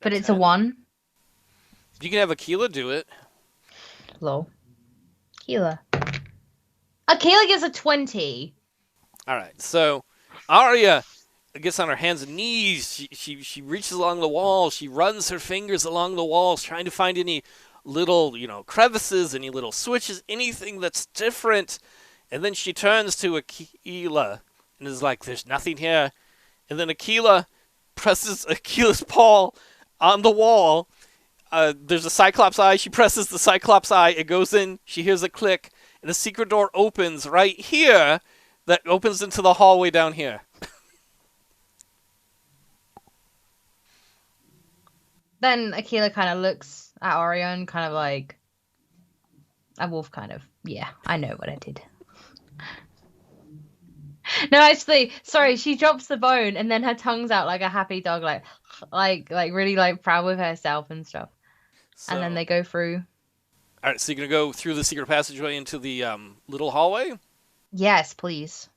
but it's a 10. 1. You can have Akela do it. Lol. Akela. Akela gives a 20. All right, so Aria gets on her hands and knees. She reaches along the wall. She runs her fingers along the walls, trying to find any little, crevices, any little switches, anything that's different. And then she turns to Akela and is like, "There's nothing here." And then Akela presses Akela's paw on the wall. There's a Cyclops eye. She presses the Cyclops eye. It goes in. She hears a click, and a secret door opens right here that opens into the hallway down here. Then Akela kind of looks at Aria and kind of like, a wolf kind of, yeah, I know what I did. No, actually, sorry, she drops the bone and then her tongue's out like a happy dog, like really like proud with herself and stuff. And then they go through. All right, so you're going to go through the secret passageway into the little hallway? Yes, please.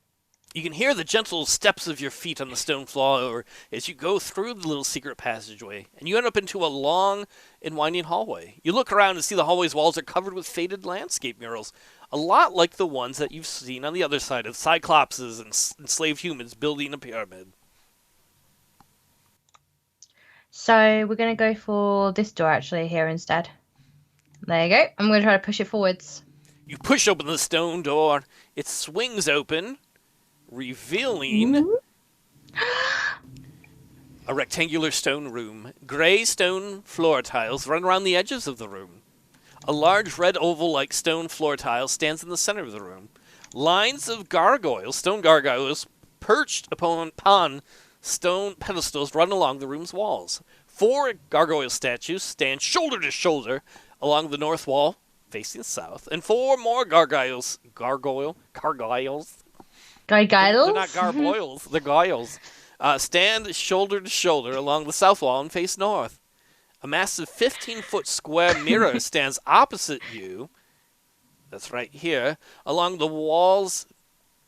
You can hear the gentle steps of your feet on the stone floor as you go through the little secret passageway, and you end up into a long and winding hallway. You look around and see the hallway's walls are covered with faded landscape murals, a lot like the ones that you've seen on the other side of Cyclopses and enslaved humans building a pyramid. So we're going to go for this door actually here instead. There you go. I'm going to try to push it forwards. You push open the stone door. It swings open, revealing a rectangular stone room. Gray stone floor tiles run around the edges of the room. A large red oval-like stone floor tile stands in the center of the room. Lines of gargoyles, stone gargoyles, perched upon stone pedestals run along the room's walls. 4 gargoyle statues stand shoulder to shoulder along the north wall, facing south, and 4 more gargoyles. Gargoyles? They're not gargoyles, they're goyles. Stand shoulder to shoulder along the south wall and face north. A massive 15-foot square mirror stands opposite you. That's right here, along the walls,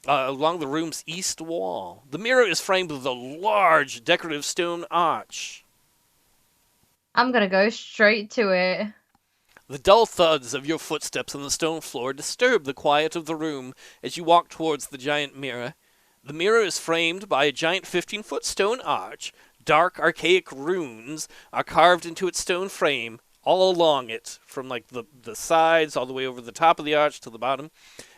along the room's east wall. The mirror is framed with a large decorative stone arch. I'm going to go straight to it. The dull thuds of your footsteps on the stone floor disturb the quiet of the room as you walk towards the giant mirror. The mirror is framed by a giant 15-foot stone arch. Dark, archaic runes are carved into its stone frame all along it, from like the sides all the way over the top of the arch to the bottom.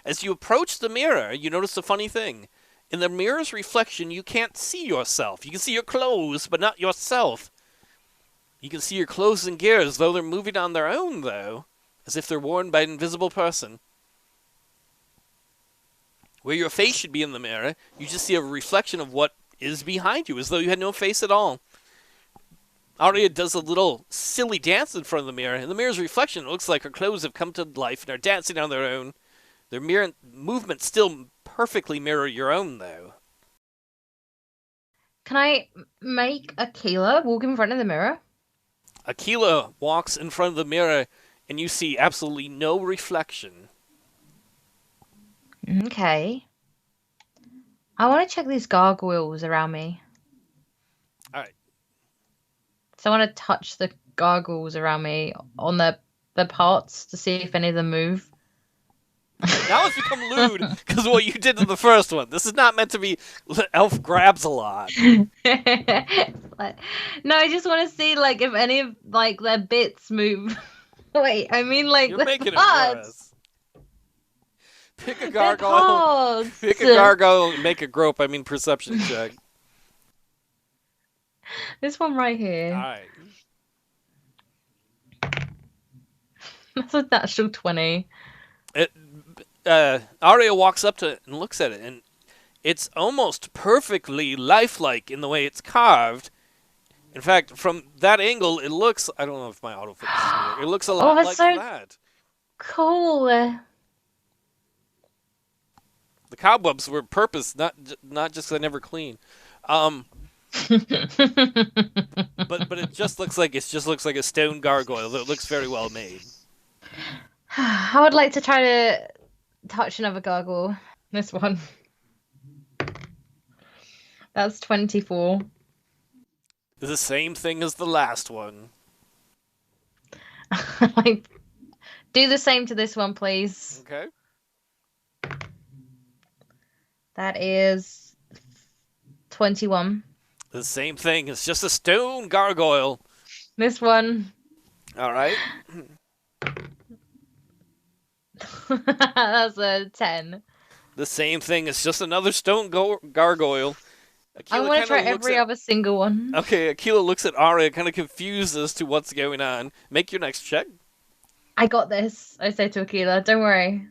As you approach the mirror, you notice a funny thing. In the mirror's reflection, you can't see yourself. You can see your clothes, but not yourself. You can see your clothes and gear as though they're moving on their own, though, as if they're worn by an invisible person. Where your face should be in the mirror, you just see a reflection of what is behind you, as though you had no face at all. Aria does a little silly dance in front of the mirror. In the mirror's reflection, it looks like her clothes have come to life and are dancing on their own. Their mirror movements still perfectly mirror your own, though. Can I make Akela walk in front of the mirror? Akela walks in front of the mirror, and you see absolutely no reflection. Okay. I want to check these gargoyles around me. All right. So I want to touch the gargoyles around me on the parts to see if any of them move. Now it's become lewd because of what you did to the first one. This is not meant to be elf grabs a lot. No, I just want to see like if any of like their bits move. Wait, I mean like You're the making it parts. worse. Pick a gargoyle. Pick a gargoyle and make a grope. I mean perception check. This one right here. All right. That's a natural 20. Aria walks up to it and looks at it, and it's almost perfectly lifelike in the way it's carved. In fact, from that angle, it looks... I don't know if my autofocus is here. It looks a lot like that. Cool. The cobwebs were purpose, not just 'cause I never clean. Um, but it just looks like a stone gargoyle that looks very well made. I would like to try to touch another gargoyle. This one. That's 24. It's the same thing as the last one. Like, do the same to this one, please. Okay. That is 21. The same thing. It's just a stone gargoyle. This one. All right. That's a 10. The same thing. It's just another stone gargoyle. I Akela want to kind try of looks every at. other single one. Okay, Akela looks at Aria, kind of confused as to what's going on. Make your next check. I got this, I say to Akela. Don't worry.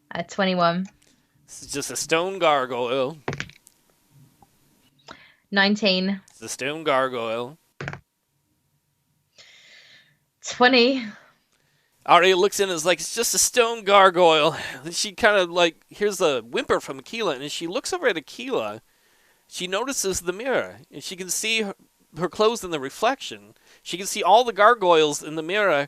At 21. It's just a stone gargoyle. 19. It's a stone gargoyle. 20. Aria looks in and is like, it's just a stone gargoyle. Then she kind of like hears a whimper from Akela, and as she looks over at Akela, she notices the mirror, and she can see her clothes in the reflection. She can see all the gargoyles in the mirror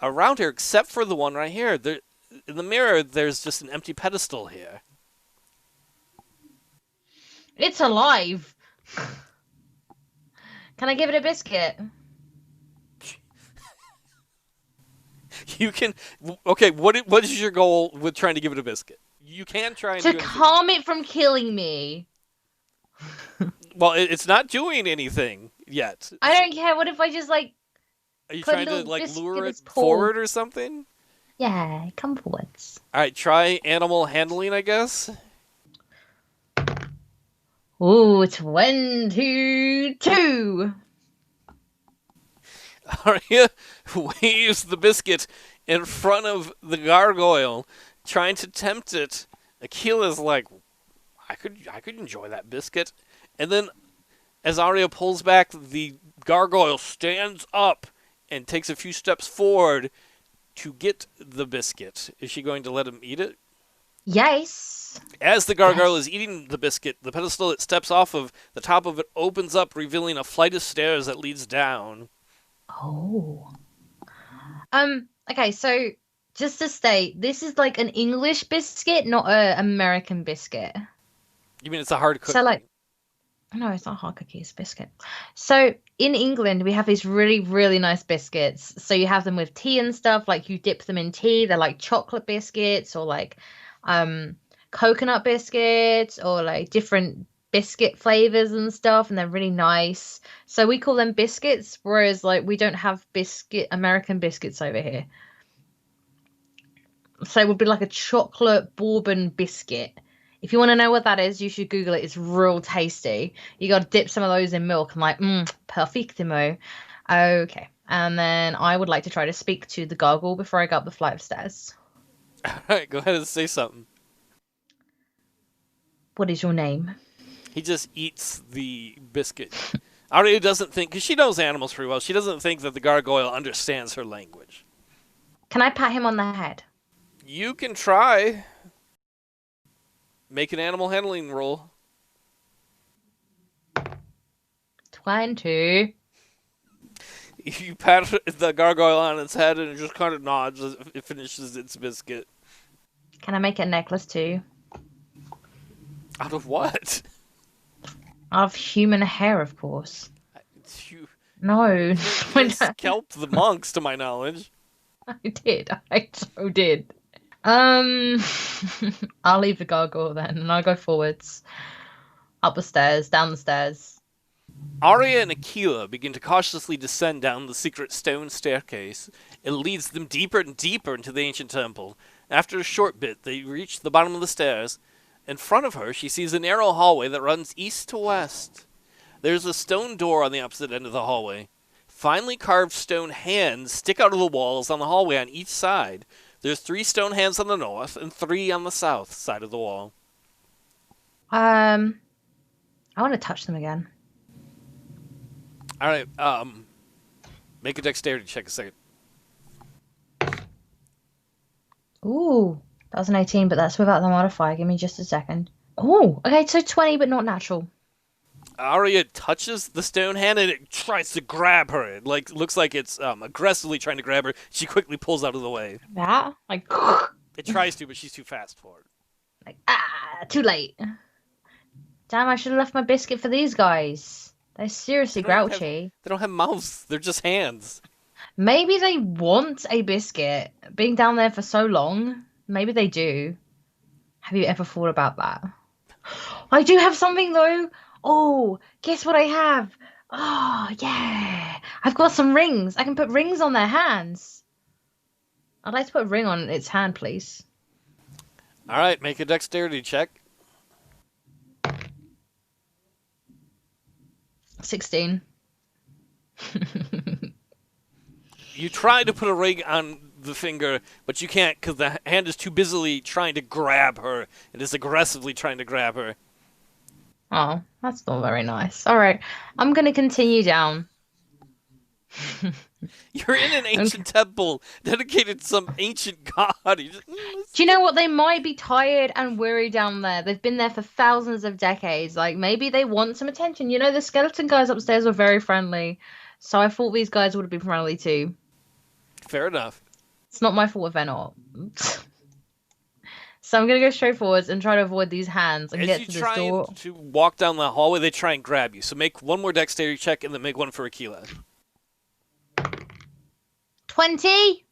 around her, except for the one right here. There, in the mirror, there's just an empty pedestal here. It's alive. Can I give it a biscuit? You can. Okay, what is your goal with trying to give it a biscuit? You can try and To do anything. calm it from killing me. Well, it's not doing anything yet. I don't care. What if I just like Are you put a trying to little like biscuit lure in it its paw? forward or something? Yeah, come forwards. All right, try animal handling, I guess. Ooh, 22. Aria waves the biscuit in front of the gargoyle, trying to tempt it. Akela's like, I could enjoy that biscuit. And then as Aria pulls back, the gargoyle stands up and takes a few steps forward to get the biscuit. Is she going to let him eat it? Yes. As the gargoyle is eating the biscuit, the pedestal it steps off of, the top of it opens up, revealing a flight of stairs that leads down. Oh. Okay, so just to state, this is like an English biscuit, not a American biscuit. You mean it's a hard cookie? So like, no, it's not hard cookie, it's biscuit. So in England, we have these really, really nice biscuits. So you have them with tea and stuff, like you dip them in tea. They're like chocolate biscuits or like coconut biscuits or like different biscuit flavors and stuff, and they're really nice. So we call them biscuits, whereas like we don't have American biscuits over here. So it would be like a chocolate bourbon biscuit. If you want to know what that is, you should Google it. It's real tasty. You got to dip some of those in milk and like, perfectimo. Okay. And then I would like to try to speak to the gargoyle before I go up the flight of stairs. All right, go ahead and say something. What is your name? He just eats the biscuit. Aria doesn't think, because she knows animals pretty well, she doesn't think that the gargoyle understands her language. Can I pat him on the head? You can try. Make an animal handling roll. 20. You pat the gargoyle on its head and it just kind of nods as it finishes its biscuit. Can I make a necklace too? Out of what? Out of human hair, of course. You No. scalped the monks, to my knowledge. I did. I so did. I'll leave the gargoyle then, and I'll go forwards. Up the stairs, down the stairs. Aria and Akela begin to cautiously descend down the secret stone staircase. It leads them deeper and deeper into the ancient temple. After a short bit, they reach the bottom of the stairs. In front of her, she sees a narrow hallway that runs east to west. There's a stone door on the opposite end of the hallway. Finely carved stone hands stick out of the walls on the hallway on each side. There's 3 stone hands on the north and 3 on the south side of the wall. I want to touch them again. All right, make a dexterity check a second. Ooh, that was an 18, but that's without the modifier. Give me just a second. Oh, okay, so 20, but not natural. Aria touches the stone hand and it tries to grab her. It looks like it's aggressively trying to grab her. She quickly pulls out of the way. That? Like, It tries to, but she's too fast for it. too late. Damn, I should have left my biscuit for these guys. They're They seriously don't even have grouchy. they don't have mouths. They're just hands. Maybe they want a biscuit. Being down there for so long, maybe they do. Have you ever thought about that? I do have something though. Oh, guess what I have? Oh, yeah. I've got some rings. I can put rings on their hands. I'd like to put a ring on its hand, please. All right, make a dexterity check. 16. You try to put a ring on the finger, but you can't because the hand is too busily trying to grab her. It is aggressively trying to grab her. Oh, that's not very nice. All right, I'm gonna continue down. You're in an Okay. ancient temple dedicated to some ancient god. You just, Do you know what? They might be tired and weary down there. They've been there for thousands of decades. Like maybe they want some attention. You know, the skeleton guys upstairs were very friendly, so I thought these guys would have been friendly too. fair enough. It's not my fault if they're not. So I'm gonna go straight forwards and try to avoid these hands and As get you to this try door. to walk down the hallway, they try and grab you. So make one more dexterity check and then make one for Akela. 20.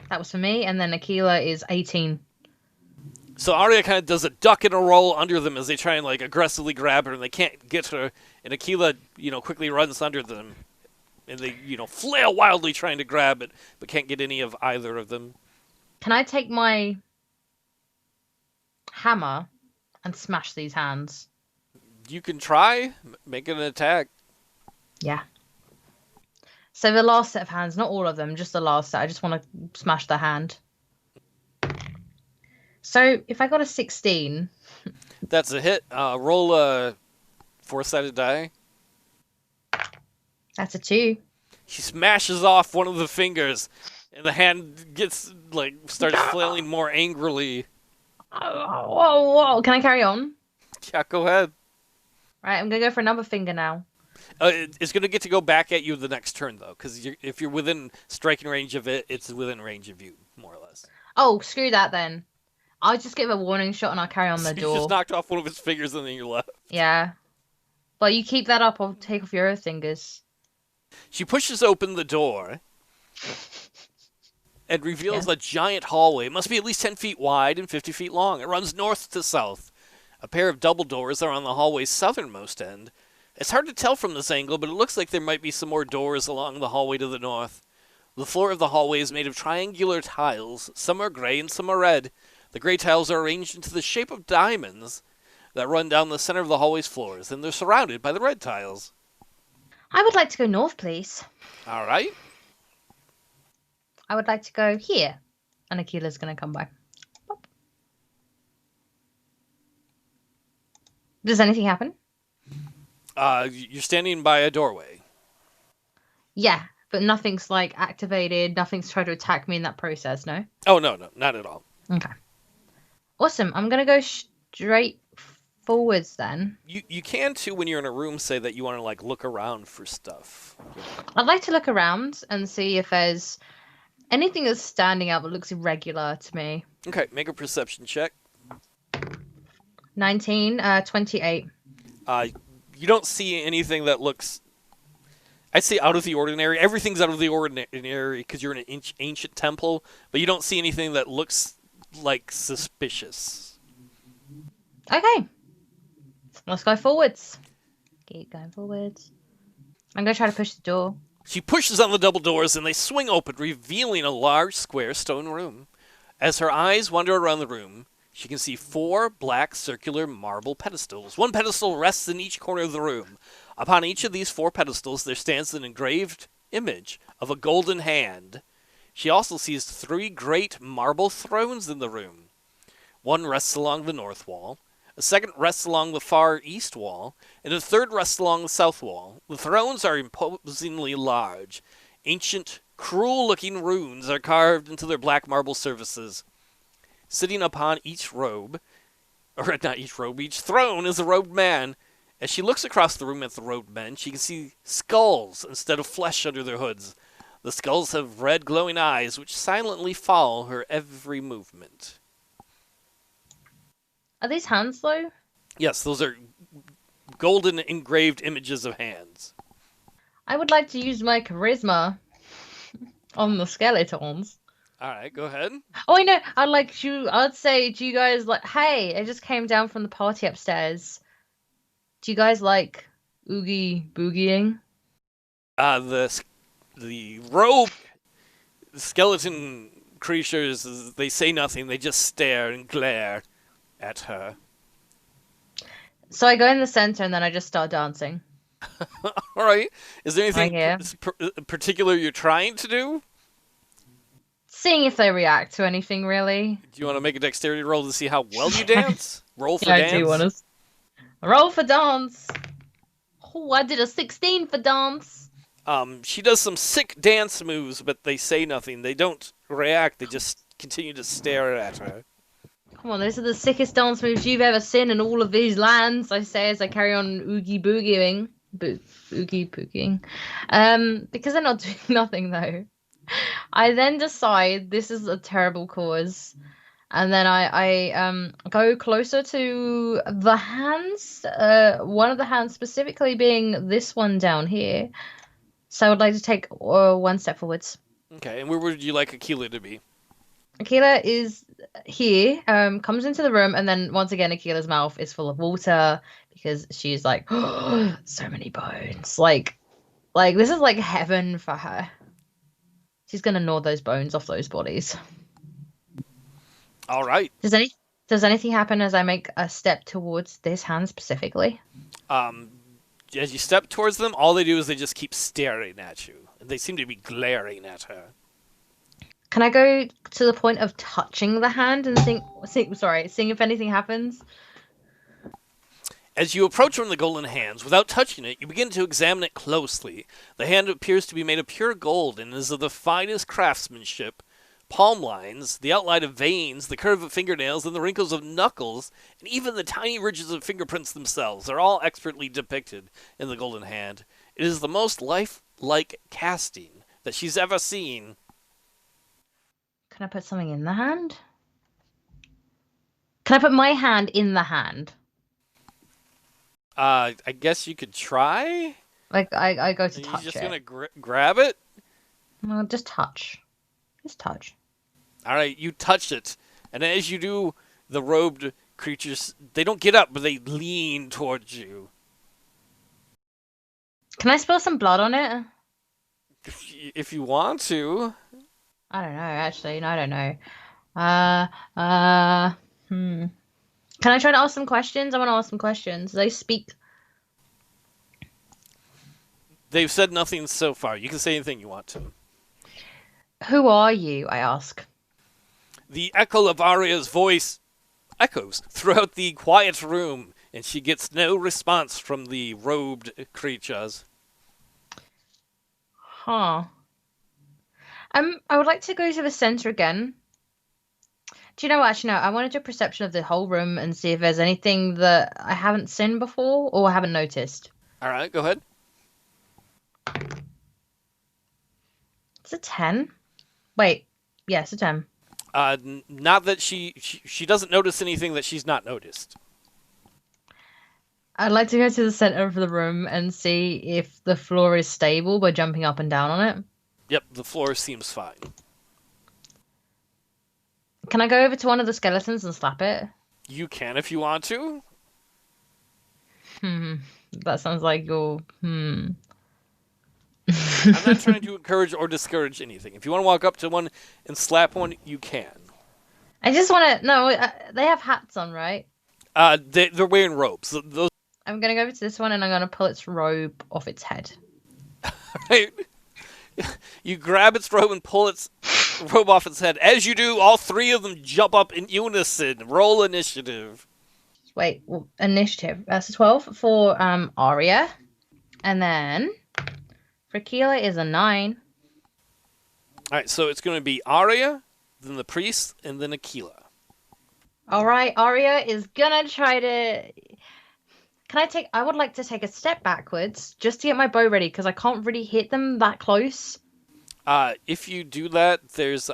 That was for me, and then Akela is 18. So Arya kind of does a duck and a roll under them as they try and like aggressively grab her, and they can't get her. And Akela, quickly runs under them, and they, flail wildly trying to grab it, but can't get any of either of them. Can I take my hammer and smash these hands? You can try, make an attack. Yeah. So the last set of hands, not all of them, just the last set. I just want to smash the hand. So if I got a 16, That's a hit. Roll a four-sided die. that's a 2. She smashes off one of the fingers, and the hand starts flailing more angrily. Oh, whoa, whoa. Can I carry on? Yeah, go ahead. Right, I'm gonna go for another finger now. It's going to get to go back at you the next turn, though, because if you're within striking range of it, it's within range of you, more or less. Oh, screw that then. I'll just give a warning shot and I'll carry on the So you door. just knocked off one of his fingers and then you left. Yeah. But you keep that up, I'll take off your other fingers. She pushes open the door and reveals Yeah. a giant hallway. It must be at least 10 feet wide and 50 feet long. It runs north to south. A pair of double doors are on the hallway's southernmost end. It's hard to tell from this angle, but it looks like there might be some more doors along the hallway to the north. The floor of the hallway is made of triangular tiles. Some are gray and some are red. The gray tiles are arranged into the shape of diamonds that run down the center of the hallway's floors, and they're surrounded by the red tiles. I would like to go north, please. All right. I would like to go here. And Akela's gonna come by. Pop. Does anything happen? You're standing by a doorway. Yeah, but nothing's like activated. Nothing's tried to attack me in that process, no? Oh, no, not at all. Okay. Awesome. I'm gonna go straight forwards then. You can, too, when you're in a room, say that you want to, look around for stuff. I'd like to look around and see if there's anything that's standing out that looks irregular to me. Okay, make a perception check. 19, 28. You don't see anything that looks, I'd say, out of the ordinary. Everything's out of the ordinary because you're in an ancient temple, but you don't see anything that looks, suspicious. Okay. Let's go forwards. Keep going forwards. I'm gonna try to push the door. She pushes on the double doors, and they swing open, revealing a large, square stone room. As her eyes wander around the room, she can see 4 black, circular marble pedestals. One pedestal rests in each corner of the room. Upon each of these 4 pedestals, there stands an engraved image of a golden hand. She also sees 3 great marble thrones in the room. One rests along the north wall, a second rests along the far east wall, and a third rests along the south wall. The thrones are imposingly large. Ancient, cruel-looking runes are carved into their black marble surfaces. Sitting upon each robe, or not each robe, each throne is a robed man. As she looks across the room at the robed men, she can see skulls instead of flesh under their hoods. The skulls have red glowing eyes which silently follow her every movement. Are these hands though? Yes, those are golden engraved images of hands. I would like to use my charisma on the skeletons. Alright, go ahead. Oh, I know. I'd say, do you guys like, hey, I just came down from the party upstairs. Do you guys like oogie boogieing? The robe skeleton creatures, they say nothing, they just stare and glare at her. So I go in the center and then I just start dancing. Alright, is there Right anything here. particular you're trying to do? Seeing if they react to anything, really. Do you want to make a dexterity roll to see how well you Yeah, dance? Roll for I do dance? want to. Roll for dance. Oh, I did a 16 for dance. She does some sick dance moves, but they say nothing. They don't react, they just continue to stare at her. Come on, those are the sickest dance moves you've ever seen in all of these lands, I say as I carry on oogie boogieing. Oogie boogieing. Because they're not doing nothing though. I then decide this is a terrible cause. And then I go closer to the hands. One of the hands specifically being this one down here. So I would like to take one step forwards. Okay, and where would you like Akela to be? Akela is here, comes into the room, and then once again, Akila's mouth is full of water because she's like, oh, so many bones. Like this is like heaven for her. She's gonna gnaw those bones off those bodies. Alright. Does anything happen as I make a step towards this hand specifically? As you step towards them, all they do is they just keep staring at you. They seem to be glaring at her. Can I go to the point of touching the hand and seeing if anything happens? As you approach one of the golden hands, without touching it, you begin to examine it closely. The hand appears to be made of pure gold and is of the finest craftsmanship. Palm lines, the outline of veins, the curve of fingernails, and the wrinkles of knuckles, and even the tiny ridges of fingerprints themselves are all expertly depicted in the golden hand. It is the most lifelike casting that she's ever seen. Can I put something in the hand? Can I put my hand in the hand? I guess you could try? Like I go to Are you touch just it. gonna grab it? No, just touch. Just touch. Alright, you touch it. And as you do, the robed creatures, they don't get up, but they lean towards you. Can I spill some blood on it? If you want to. I don't know, actually. No, I don't know. Uh, hmm. Can I try to ask some questions? I want to ask some questions. They speak. They've said nothing so far. You can say anything you want to. Who are you? I ask. The echo of Aria's voice echoes throughout the quiet room, and she gets no response from the robed creatures. Huh. I would like to go to the center again. Do you know what? Actually, no. I want to do a perception of the whole room and see if there's anything that I haven't seen before or haven't noticed. Alright, go ahead. It's a 10. Wait. Yeah, it's a 10. Not that she doesn't notice anything that she's not noticed. I'd like to go to the center of the room and see if the floor is stable by jumping up and down on it. Yep, the floor seems fine. Can I go over to one of the skeletons and slap it? You can if you want to. That sounds like you're... I'm not trying to encourage or discourage anything. If you want to walk up to one and slap one, you can. I just want to... No, they have hats on, right? They're wearing robes. Those. I'm going to go over to this one and I'm going to pull its robe off its head. Right? You grab its robe and pull its robe off its head. As you do, all three of them jump up in unison. Roll initiative. Wait, well, initiative. That's a 12 for Aria. And then for Akela is a 9. Alright, so it's going to be Aria, then the priest, and then Akela. All right, Aria is gonna try to. I would like to take a step backwards just to get my bow ready because I can't really hit them that close. If you do that, there's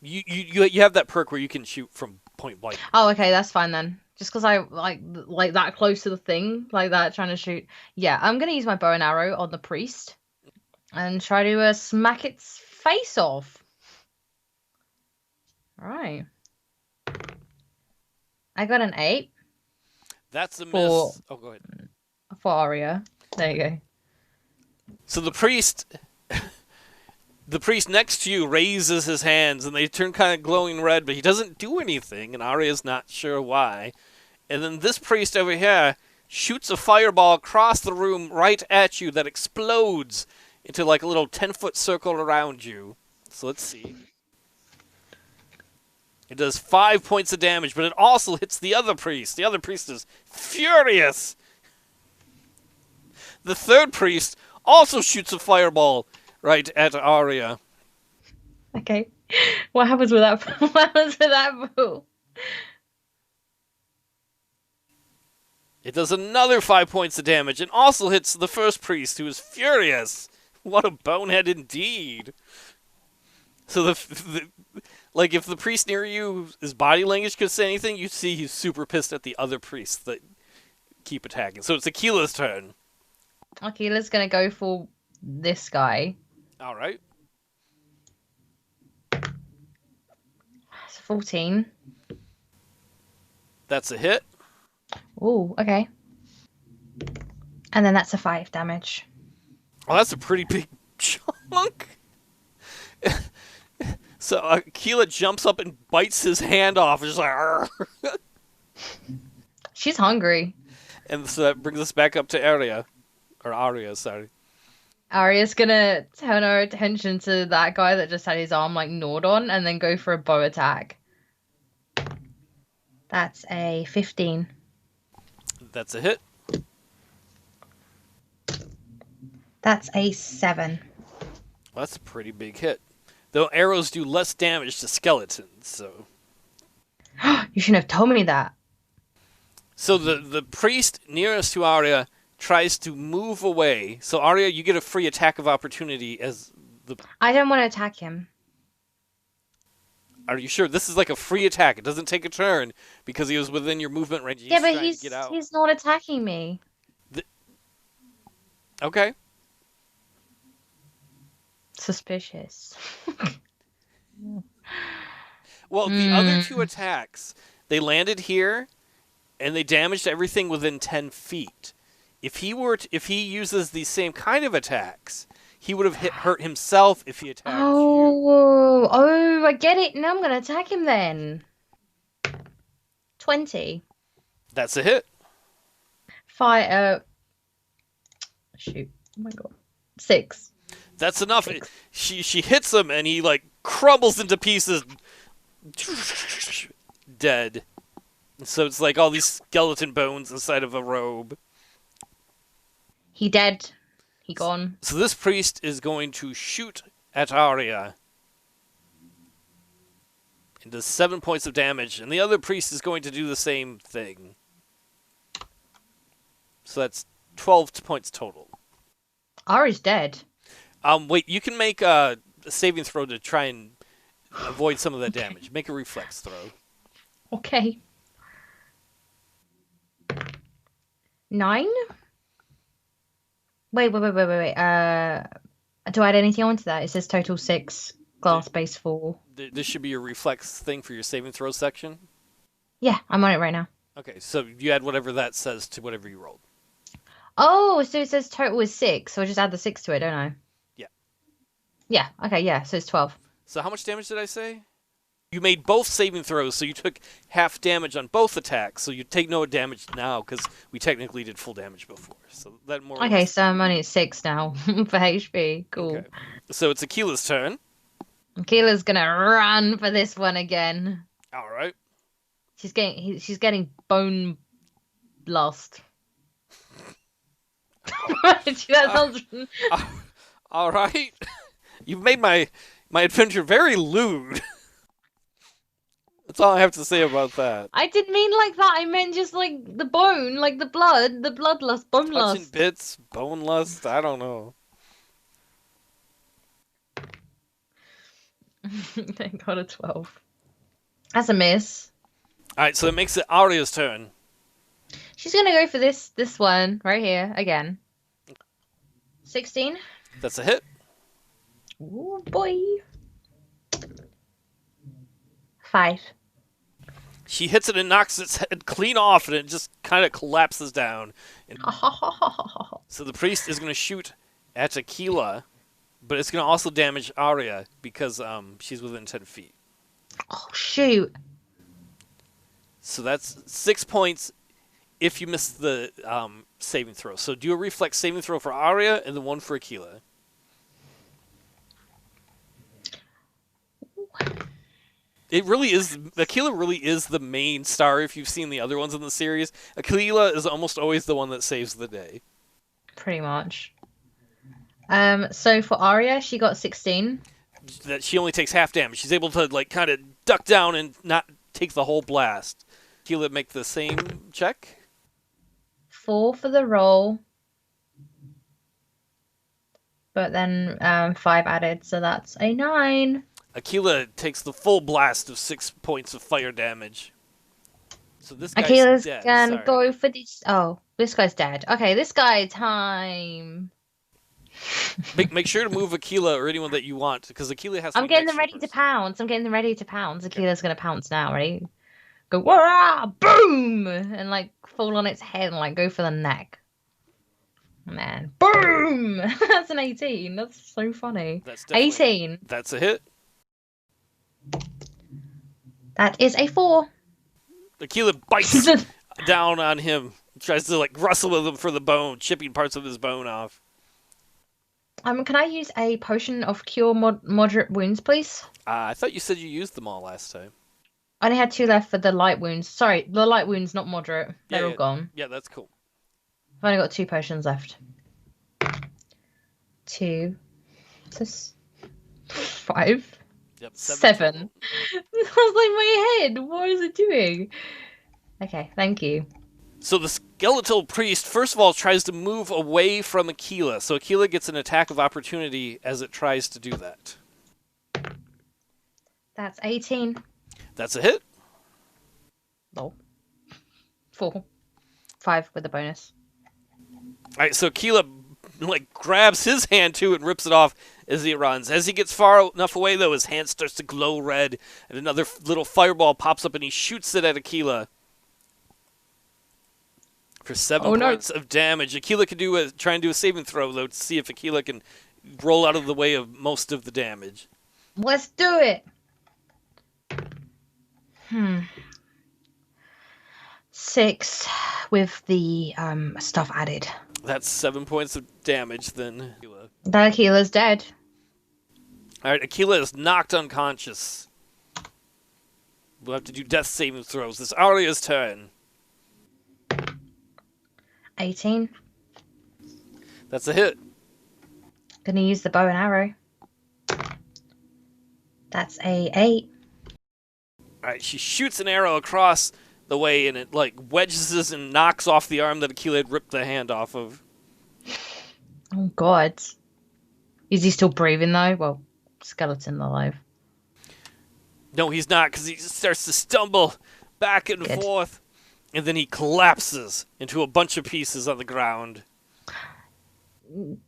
you have that perk where you can shoot from point blank. Oh, okay, that's fine then. Just because I like that close to the thing, like that, trying to shoot. Yeah, I'm gonna use my bow and arrow on the priest and try to smack its face off. All right, I got an 8 That's a for miss. Oh, go ahead. Aria. There you go. So the priest next to you raises his hands and they turn kind of glowing red, but he doesn't do anything, and Arya's not sure why. And then this priest over here shoots a fireball across the room right at you that explodes into like a little 10-foot circle around you. So let's see. It does 5 points of damage, but it also hits the other priest. The other priest is furious. The third priest also shoots a fireball right at Aria. Okay, what happens with that? What happens with that boo? It does another 5 points of damage and also hits the first priest, who is furious. What a bonehead indeed. So like if the priest near you, his body language could say anything, you'd see he's super pissed at the other priests that keep attacking. So it's Akela's turn. Akela's gonna go for this guy. All right. It's 14. That's a hit. Oh, okay. And then that's a 5 damage. Oh, that's a pretty big chunk. So Akela jumps up and bites his hand off, just like, "Arr." She's hungry. And so that brings us back up to Aria, or Aria, sorry. Aria's gonna turn her attention to that guy that just had his arm like gnawed on and then go for a bow attack. That's a 15. That's a hit. That's a 7. Well, that's a pretty big hit. Though arrows do less damage to skeletons, so. You shouldn't have told me that. So the priest nearest to Aria tries to move away. So Aria, you get a free attack of opportunity as the. I don't want to attack him. Are you sure? This is like a free attack. It doesn't take a turn because he was within your movement range. Yeah, but trying to get out. he's not attacking me. Okay. Suspicious. Well, the other two attacks, they landed here, and they damaged everything within 10 feet. If he uses these same kind of attacks, he would have hurt himself if he attacked you. Oh, I get it. Now I'm gonna attack him then. 20. That's a hit. Fire. Shoot. Oh my god. 6. That's enough. She hits him, and he like crumbles into pieces, dead. So it's like all these skeleton bones inside of a robe. He dead. He gone. So this priest is going to shoot at Aria and does 7 points of damage, and the other priest is going to do the same thing. So that's 12 points total. Ari's dead. Wait, you can make a saving throw to try and avoid some of that damage. Make a reflex throw. Okay. 9? Wait. Do I add anything onto that? It says total 6, glass base 4. This should be your reflex thing for your saving throw section. Yeah, I'm on it right now. Okay, so you add whatever that says to whatever you rolled. Oh, so it says total is 6, so I just add the 6 to it, don't I? Yeah. Yeah, okay, yeah, so it's 12. So how much damage did I say? You made both saving throws, so you took half damage on both attacks, so you take no damage now, because we technically did full damage before. So that more. Okay, so I'm only at 6 now for HP. Cool. Okay. So it's Akela's turn. Akela's gonna run for this one again. All right. She's getting bone lost. That sounds... All right. You've made my adventure very lewd. That's all I have to say about that. I didn't mean like that. I meant just like the bone, like the bloodlust, bone Touching lust. bits, bone lust, I don't know. They got a 12. That's a miss. Alright, so it makes it Aria's turn. She's gonna go for this one right here again. 16. That's a hit. Ooh, boy. 5. She hits it and knocks its head clean off, and it just kind of collapses down. And so the priest is going to shoot at Akela, but it's going to also damage Aria because she's within 10 feet. Oh, shoot. So that's 6 points if you miss the saving throw. So do a reflex saving throw for Aria and then one for Akela. It really is. Akela really is the main star if you've seen the other ones in the series. Akela is almost always the one that saves the day. Pretty much. So for Aria, she got 16. That she only takes half damage. She's able to like kind of duck down and not take the whole blast. Akela make the same check. 4 for the roll. But then 5 added, so that's a 9. Akela takes the full blast of 6 points of fire damage. So this guy's Akela's dead. gonna Sorry. go for this. Oh, this guy's dead. Okay, this guy time. Make sure to move Akela or anyone that you want, because Akela has. I'm getting them ready to pounce. Akela's gonna pounce now. Ready? Go, wah, boom, and like fall on its head and like go for the neck. Man, boom! That's an 18. That's so funny. That's 18. That's a hit. That is a 4. Akela bites down on him, tries to like wrestle with him for the bone, chipping parts of his bone off. Can I use a potion of cure moderate wounds, please? I thought you said you used them all last time. I only had 2 left for the light wounds. Sorry, the light wounds, not moderate. They're all Yeah. gone. Yeah, that's cool. I've only got 2 potions left. 2. 5. Yep, 7. I was like, my head. What is it doing? Okay, thank you. So the skeletal priest, first of all, tries to move away from Akela. So Akela gets an attack of opportunity as it tries to do that. That's 18. That's a hit. No. 4. 5 with a bonus. All right, so Akela like grabs his hand too and rips it off as he runs. As he gets far enough away, though, his hand starts to glow red, and another little fireball pops up, and he shoots it at Akela for 7 points of damage. Akela can try and do a saving throw, though, to see if Akela can roll out of the way of most of the damage. Let's do it. 6 with the stuff added. That's 7 points of damage, then. That Akela's dead. All right, Akela is knocked unconscious. We'll have to do death saving throws. This Aria's turn. 18. That's a hit. Gonna use the bow and arrow. That's a 8. All right, she shoots an arrow across the way, and it like wedges and knocks off the arm that Akela had ripped the hand off of. Oh God. Is he still breathing though? Well, skeleton alive. No, he's not, because he starts to stumble back and forth, and then he collapses into a bunch of pieces on the ground.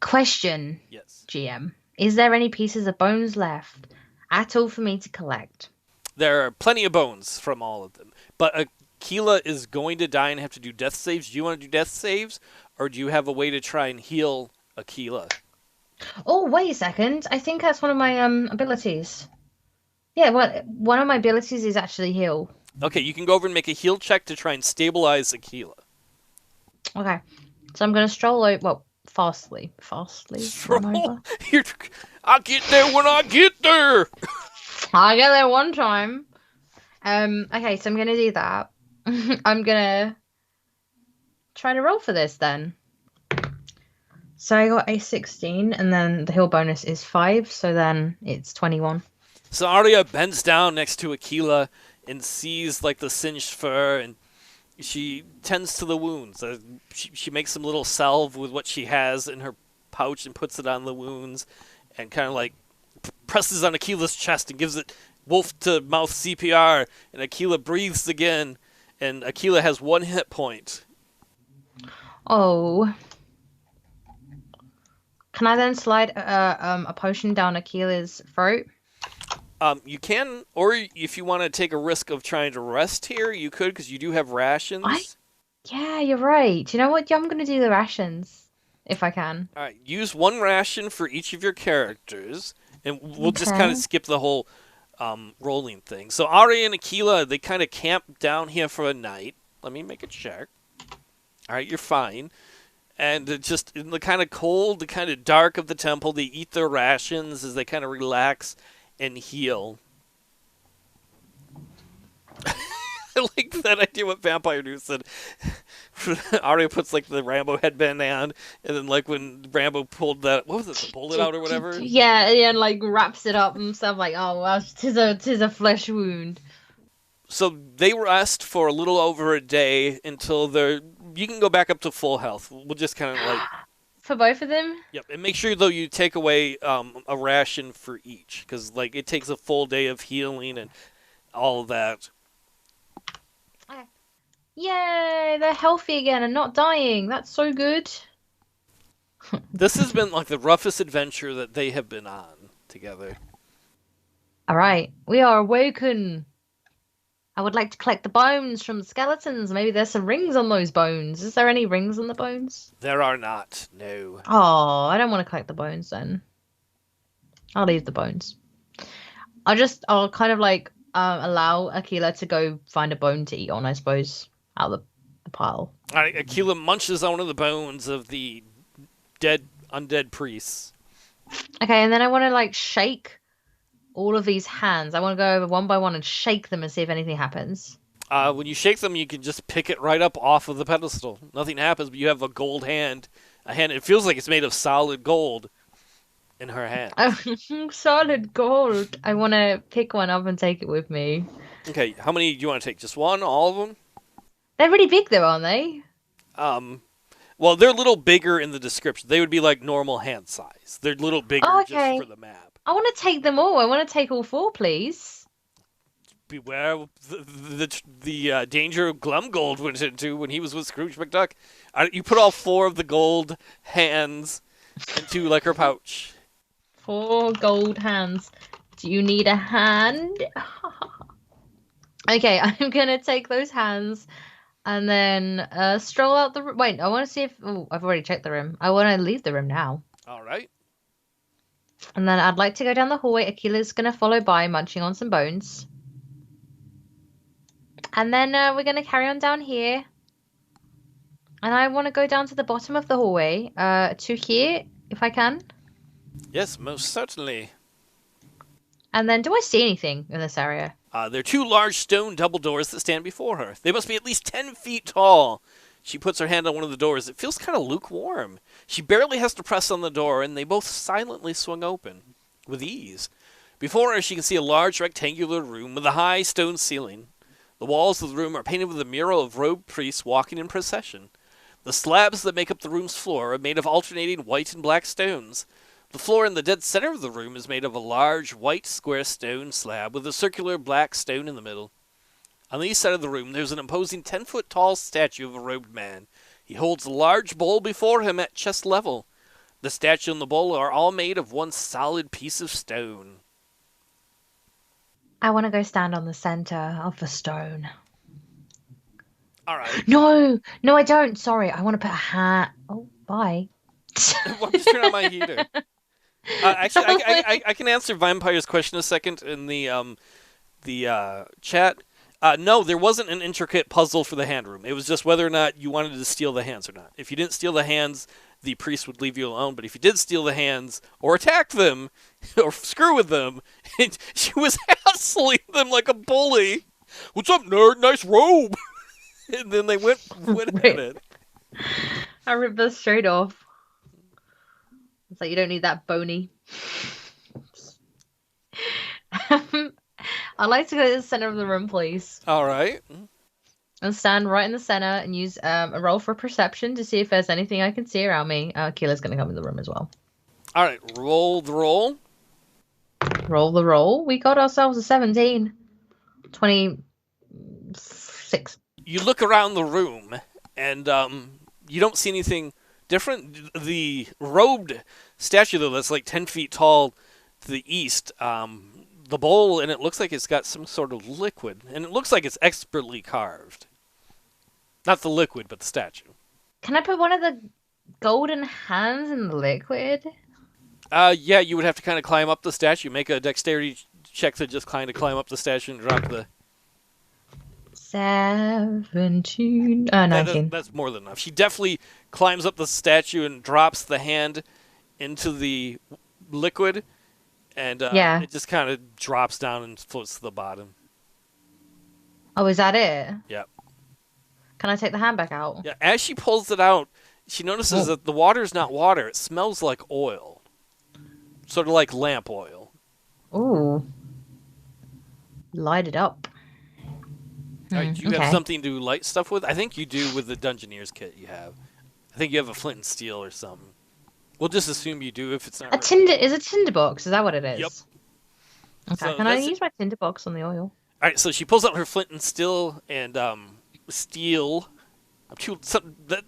Question. Yes. GM. Is there any pieces of bones left at all for me to collect? There are plenty of bones from all of them, but Akela is going to die and have to do death saves. Do you want to do death saves, or do you have a way to try and heal Akela? Oh, wait a second. I think that's one of my abilities. Yeah, well, one of my abilities is actually heal. Okay, you can go over and make a heal check to try and stabilize Akela. Okay. So I'm going to stroll over. Well, fastly. Run over. I'll get there when I get there. I'll get there one time. Okay, so I'm going to do that. I'm going to try to roll for this then. So I got a 16, and then the heal bonus is 5, so then it's 21. So Aria bends down next to Akela, and sees like the singed fur, and she tends to the wounds. She makes some little salve with what she has in her pouch and puts it on the wounds, and kind of like presses on Akela's chest and gives it wolf to mouth CPR, and Akela breathes again, and Akela has 1 hit point. Oh. Can I then slide a potion down Akela's throat? You can, or if you want to take a risk of trying to rest here, you could, because you do have I rations. Yeah, you're right. Do you know what? Yeah, I'm gonna do the rations if I can. All right, use 1 ration for each of your characters, and we'll just kind of Okay. skip the whole rolling thing. So Aria and Akela, they kind of camp down here for a night. Let me make a check. All right, you're fine. And just in the kind of cold, the kind of dark of the temple, they eat their rations as they kind of relax and heal. I like that idea what Vampire News said. Aria puts like the Rambo headband on, and then like when Rambo pulled that, what was it, the bullet out or whatever? Yeah, yeah, and like wraps it up and stuff like, oh well, tis a flesh wound. So they rest for a little over a day until they're. You can go back up to full health. We'll just kind of like. For both of them? Yep, and make sure though you take away a ration for each, because like it takes a full day of healing and all of that. Okay. Yay, they're healthy again and not dying. That's so good. This has been like the roughest adventure that they have been on together. All right, we are awoken. I would like to collect the bones from the skeletons. Maybe there's some rings on those bones. Is there any rings on the bones? There are not, no. Oh, I don't want to collect the bones then. I'll leave the bones. I'll kind of like allow Akela to go find a bone to eat on, I suppose, out of the pile. All right, Akela munches on one of the bones of the undead priests. Okay, and then I want to like shake all of these hands. I want to go over one by one and shake them and see if anything happens. When you shake them, you can just pick it right up off of the pedestal. Nothing happens, but you have a gold hand. A hand. It feels like it's made of solid gold in her hand. Oh, solid gold. I want to pick one up and take it with me. Okay, how many do you want to take? Just one? All of them? They're really big though, aren't they? Um, well, they're a little bigger in the description. They would be like normal hand size. They're a little bigger Oh, just for okay. the map. I want to take them all. I want to take all four, please. Beware the danger Glumgold went into when he was with Scrooge McDuck. You put all 4 of the gold hands into like her pouch. 4 gold hands. Do you need a hand? Okay, I'm gonna take those hands and then stroll out the room. Wait, I want to see if. Oh, I've already checked the room. I want to leave the room now. All right. And then I'd like to go down the hallway. Akela's gonna follow by, munching on some bones. And then we're gonna carry on down here. And I want to go down to the bottom of the hallway, to here, if I can. Yes, most certainly. And then, do I see anything in this area? There are 2 large stone double doors that stand before her. They must be at least 10 feet tall. She puts her hand on one of the doors. It feels kind of lukewarm. She barely has to press on the door, and they both silently swing open with ease. Before her, she can see a large rectangular room with a high stone ceiling. The walls of the room are painted with a mural of robed priests walking in procession. The slabs that make up the room's floor are made of alternating white and black stones. The floor in the dead center of the room is made of a large white square stone slab with a circular black stone in the middle. On the east side of the room, there's an imposing 10-foot tall statue of a robed man. He holds a large bowl before him at chest level. The statue and the bowl are all made of one solid piece of stone. I want to go stand on the center of the stone. All right. No, no, I don't. Sorry, I want to put a hat. Oh, bye. Well, just turn on my heater. Actually, I can answer Vampire's question a second in the chat. No, there wasn't an intricate puzzle for the hand room. It was just whether or not you wanted to steal the hands or not. If you didn't steal the hands, the priest would leave you alone. But if you did steal the hands or attack them or screw with them, she was hassling them like a bully. What's up, nerd? Nice robe. And then they went at it. I ripped this straight off. It's like you don't need that bony. I'd like to go to the center of the room, please. All right. And stand right in the center and use a roll for perception to see if there's anything I can see around me. Keela's going to come in the room as well. All right. Roll the roll. Roll the roll. We got ourselves a 17. 26. You look around the room, and you don't see anything different. The robed statue, though, that's like 10 feet tall to the east, the bowl, and it looks like it's got some sort of liquid, and it looks like it's expertly carved. Not the liquid, but the statue. Can I put one of the golden hands in the liquid? Yeah, you would have to kind of climb up the statue, make a dexterity check to just kind of climb up the statue and drop the... 17. 19. That's more than enough. She definitely climbs up the statue and drops the hand into the liquid, and it just kind of drops down and floats to the bottom. Oh, is that it? Yeah. Can I take the hand back out? Yeah. As she pulls it out, she notices that the water is not water. It smells like oil. Sort of like lamp oil. Ooh. Light it up. All right, do you have something to light stuff with? I think you do with the Dungeoneer's kit you have. I think you have a flint and steel or something. We'll just assume you do if it's not... Is a tinderbox? Is that what it is? Yep. Okay, So can I use my tinderbox on the oil? All right, so she pulls out her flint and steel and steel.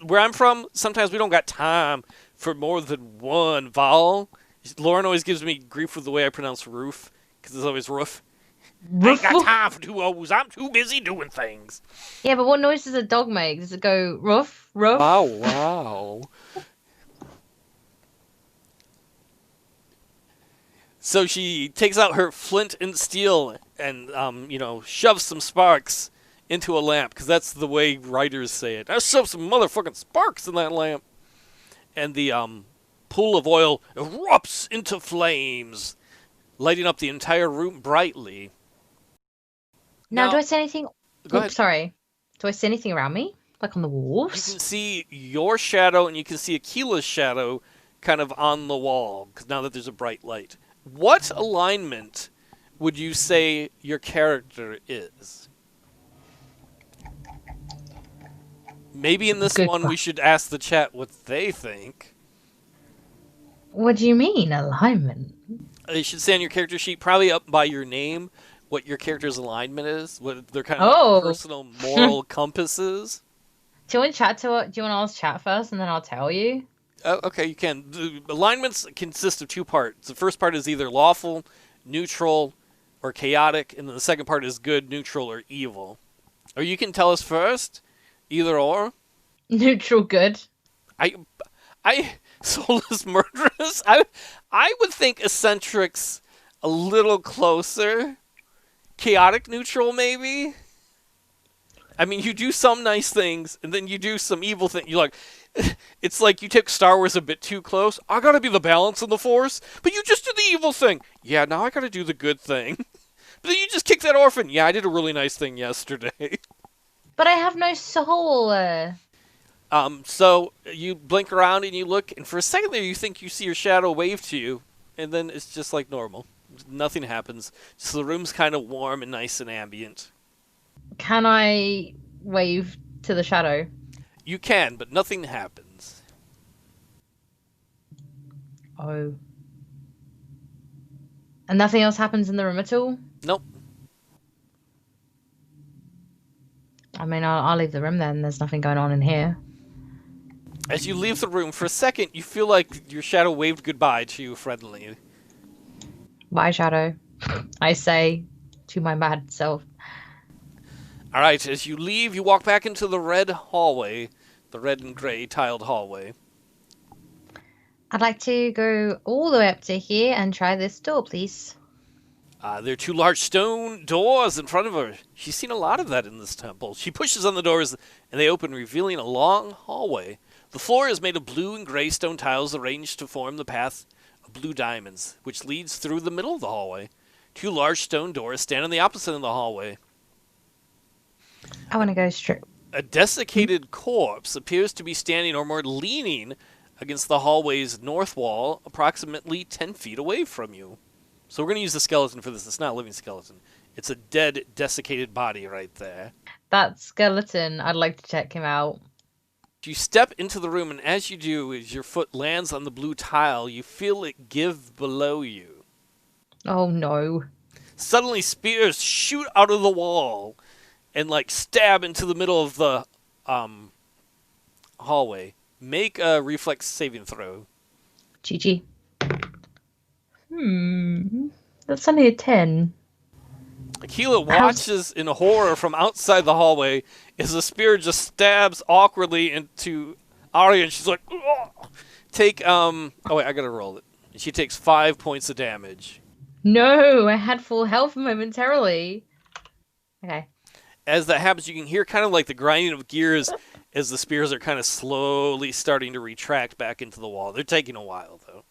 Where I'm from, sometimes we don't got time for more than one vowel. Lauren always gives me grief with the way I pronounce roof, because it's always roof. I ain't got time for two O's. I'm too busy doing things. Yeah, but what noise does a dog make? Does it go ruff, ruff? Oh, wow. So she takes out her flint and steel and, shoves some sparks into a lamp, because that's the way writers say it. I shoved some motherfucking sparks in that lamp. And the pool of oil erupts into flames, lighting up the entire room brightly. Now, do I see anything? Go ahead. Sorry. Do I see anything around me? Like on the walls? You can see your shadow, and you can see Akela's shadow kind of on the wall, because now that there's a bright light. What alignment would you say your character is? Maybe in this one we should ask the chat what they think. What do you mean, alignment? You should say on your character sheet, probably up by your name, what your character's alignment is, what their kind of personal moral compass is. Do you want to ask chat first, and then I'll tell you? Okay, you can. The alignments consist of two parts. The first part is either lawful, neutral, or chaotic, and then the second part is good, neutral, or evil. Or you can tell us first, either or. Neutral good. Soulless murderers. I would think eccentrics a little closer. Chaotic neutral, maybe. I mean, you do some nice things, and then you do some evil things. You're like, it's like you took Star Wars a bit too close. I gotta be the balance in the Force, but you just did the evil thing. Yeah, now I gotta do the good thing. But then you just kicked that orphan. Yeah, I did a really nice thing yesterday. But I have no soul. So you blink around and you look, and for a second there you think you see your shadow wave to you, and then it's just like normal. Nothing happens. Just the room's kind of warm and nice and ambient. Can I wave to the shadow? You can, but nothing happens. Oh. And nothing else happens in the room at all? Nope. I mean, I'll leave the room then. There's nothing going on in here. As you leave the room, for a second, you feel like your shadow waved goodbye to you friendly. Bye, shadow. I say to my mad self. All right, as you leave, you walk back into the red hallway, the red and gray tiled hallway. I'd like to go all the way up to here and try this door, please. There are two large stone doors in front of her. She's seen a lot of that in this temple. She pushes on the doors, and they open, revealing a long hallway. The floor is made of blue and gray stone tiles arranged to form the path of blue diamonds, which leads through the middle of the hallway. Two large stone doors stand on the opposite end of the hallway. I want to go straight. A desiccated corpse appears to be standing, or more leaning, against the hallway's north wall, approximately 10 feet away from you. So we're going to use the skeleton for this. It's not a living skeleton. It's a dead, desiccated body right there. That skeleton, I'd like to check him out. You step into the room, and as you do, as your foot lands on the blue tile, you feel it give below you. Oh no. Suddenly, spears shoot out of the wall and like stab into the middle of the hallway. Make a reflex saving throw. GG. That's only a 10. Akela How's... watches in horror from outside the hallway as the spear just stabs awkwardly into Aria, and she's like, "Ugh!" Take oh wait, I gotta roll it. She takes 5 points of damage. No, I had full health momentarily. Okay. As that happens, you can hear kind of like the grinding of gears as the spears are kind of slowly starting to retract back into the wall. They're taking a while though.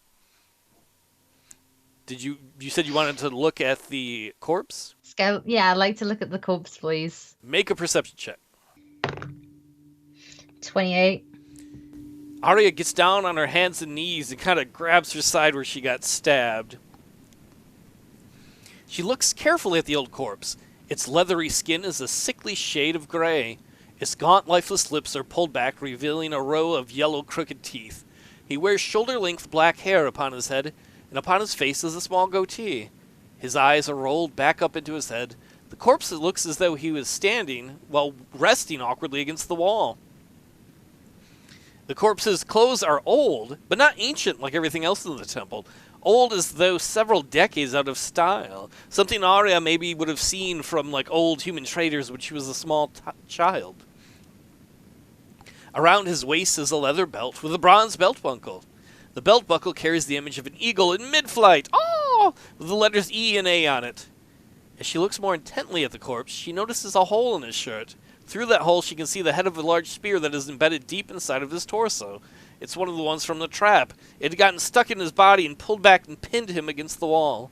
Did you said you wanted to look at the corpse? Yeah, I'd like to look at the corpse, please. Make a perception check. 28. Aria gets down on her hands and knees and kind of grabs her side where she got stabbed. She looks carefully at the old corpse. Its leathery skin is a sickly shade of gray. Its gaunt, lifeless lips are pulled back, revealing a row of yellow, crooked teeth. He wears shoulder-length black hair upon his head, and upon his face is a small goatee. His eyes are rolled back up into his head. The corpse looks as though he was standing while resting awkwardly against the wall. The corpse's clothes are old, but not ancient like everything else in the temple. Old as though several decades out of style. Something Aria maybe would have seen from like old human traders when she was a small child. Around his waist is a leather belt with a bronze belt buckle. The belt buckle carries the image of an eagle in mid-flight, oh, with the letters E and A on it. As she looks more intently at the corpse, she notices a hole in his shirt. Through that hole, she can see the head of a large spear that is embedded deep inside of his torso. It's one of the ones from the trap. It had gotten stuck in his body and pulled back and pinned him against the wall.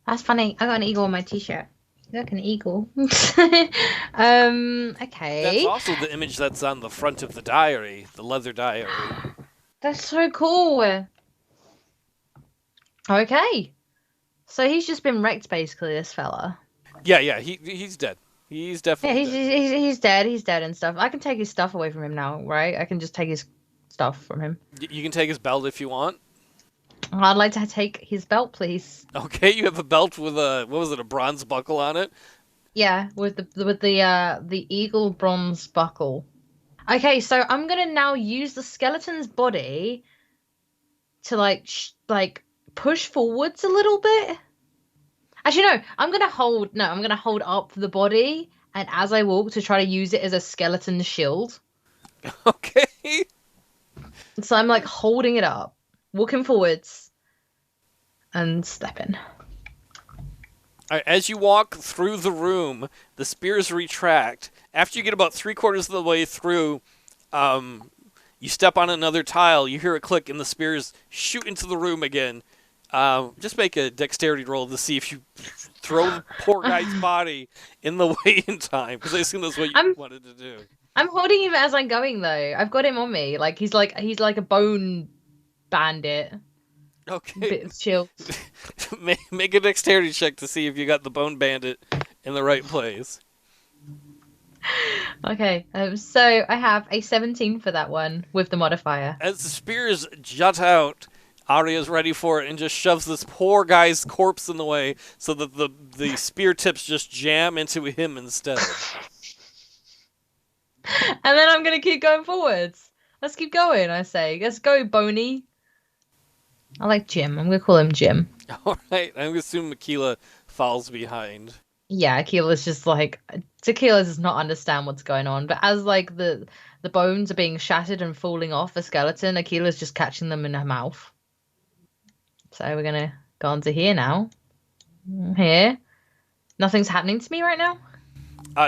That's funny. I got an eagle on my t-shirt. Look, an eagle. Okay. That's also the image that's on the front of the diary, the leather diary. That's so cool. Okay. So he's just been wrecked, basically, this fella. Yeah, he's dead. He's definitely dead. He's dead. He's dead and stuff. I can take his stuff away from him now, right? I can just take his stuff from him. You can take his belt if you want. I'd like to take his belt, please. Okay, you have a belt with a, what was it, a bronze buckle on it? Yeah, with the eagle bronze buckle. Okay, so I'm gonna now use the skeleton's body to like push forwards a little bit. Actually, no, I'm gonna hold up the body, and as I walk, to try to use it as a skeleton shield. Okay. So I'm like holding it up, walking forwards, and stepping. Alright, as you walk through the room, the spears retract. After you get about 3/4 of the way through, you step on another tile, you hear a click, and the spears shoot into the room again. Just make a dexterity roll to see if you throw the poor guy's body in the way in time, because I assume that's what you wanted to do. I'm holding him as I'm going, though. I've got him on me. Like he's like a bone bandit. Okay. Bit of chill. Make a dexterity check to see if you got the bone bandit in the right place. Okay, so I have a 17 for that one with the modifier. As the spears jut out, Aria's ready for it and just shoves this poor guy's corpse in the way so that the spear tips just jam into him instead. And then I'm gonna keep going forwards. Let's keep going, I say. Let's go, Boney. I like Jim. I'm gonna call him Jim. Alright, I'm gonna assume Akela falls behind. Yeah, Akela's just like... Akela does not understand what's going on, but as like the bones are being shattered and falling off the skeleton, Akela's just catching them in her mouth. So we're gonna go on to here now. Here. Nothing's happening to me right now?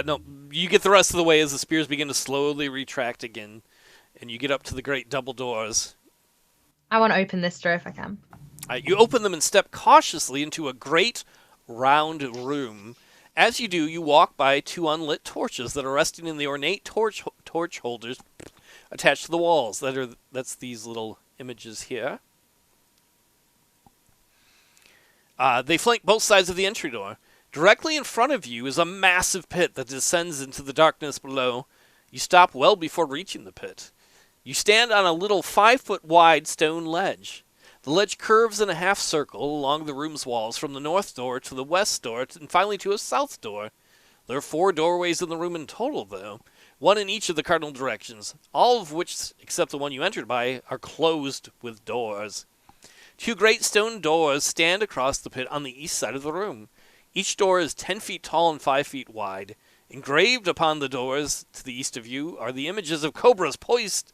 No, you get the rest of the way as the spears begin to slowly retract again, and you get up to the great double doors. I want to open this door if I can. You open them and step cautiously into a great round room. As you do, you walk by 2 unlit torches that are resting in the ornate torch holders attached to the walls. That's these little images here. They flank both sides of the entry door. Directly in front of you is a massive pit that descends into the darkness below. You stop well before reaching the pit. You stand on a little 5-foot wide stone ledge. The ledge curves in a half circle along the room's walls from the north door to the west door and finally to a south door. There are 4 doorways in the room in total, though, one in each of the cardinal directions, all of which, except the one you entered by, are closed with doors. 2 great stone doors stand across the pit on the east side of the room. Each door is 10 feet tall and 5 feet wide. Engraved upon the doors to the east of you are the images of cobras poised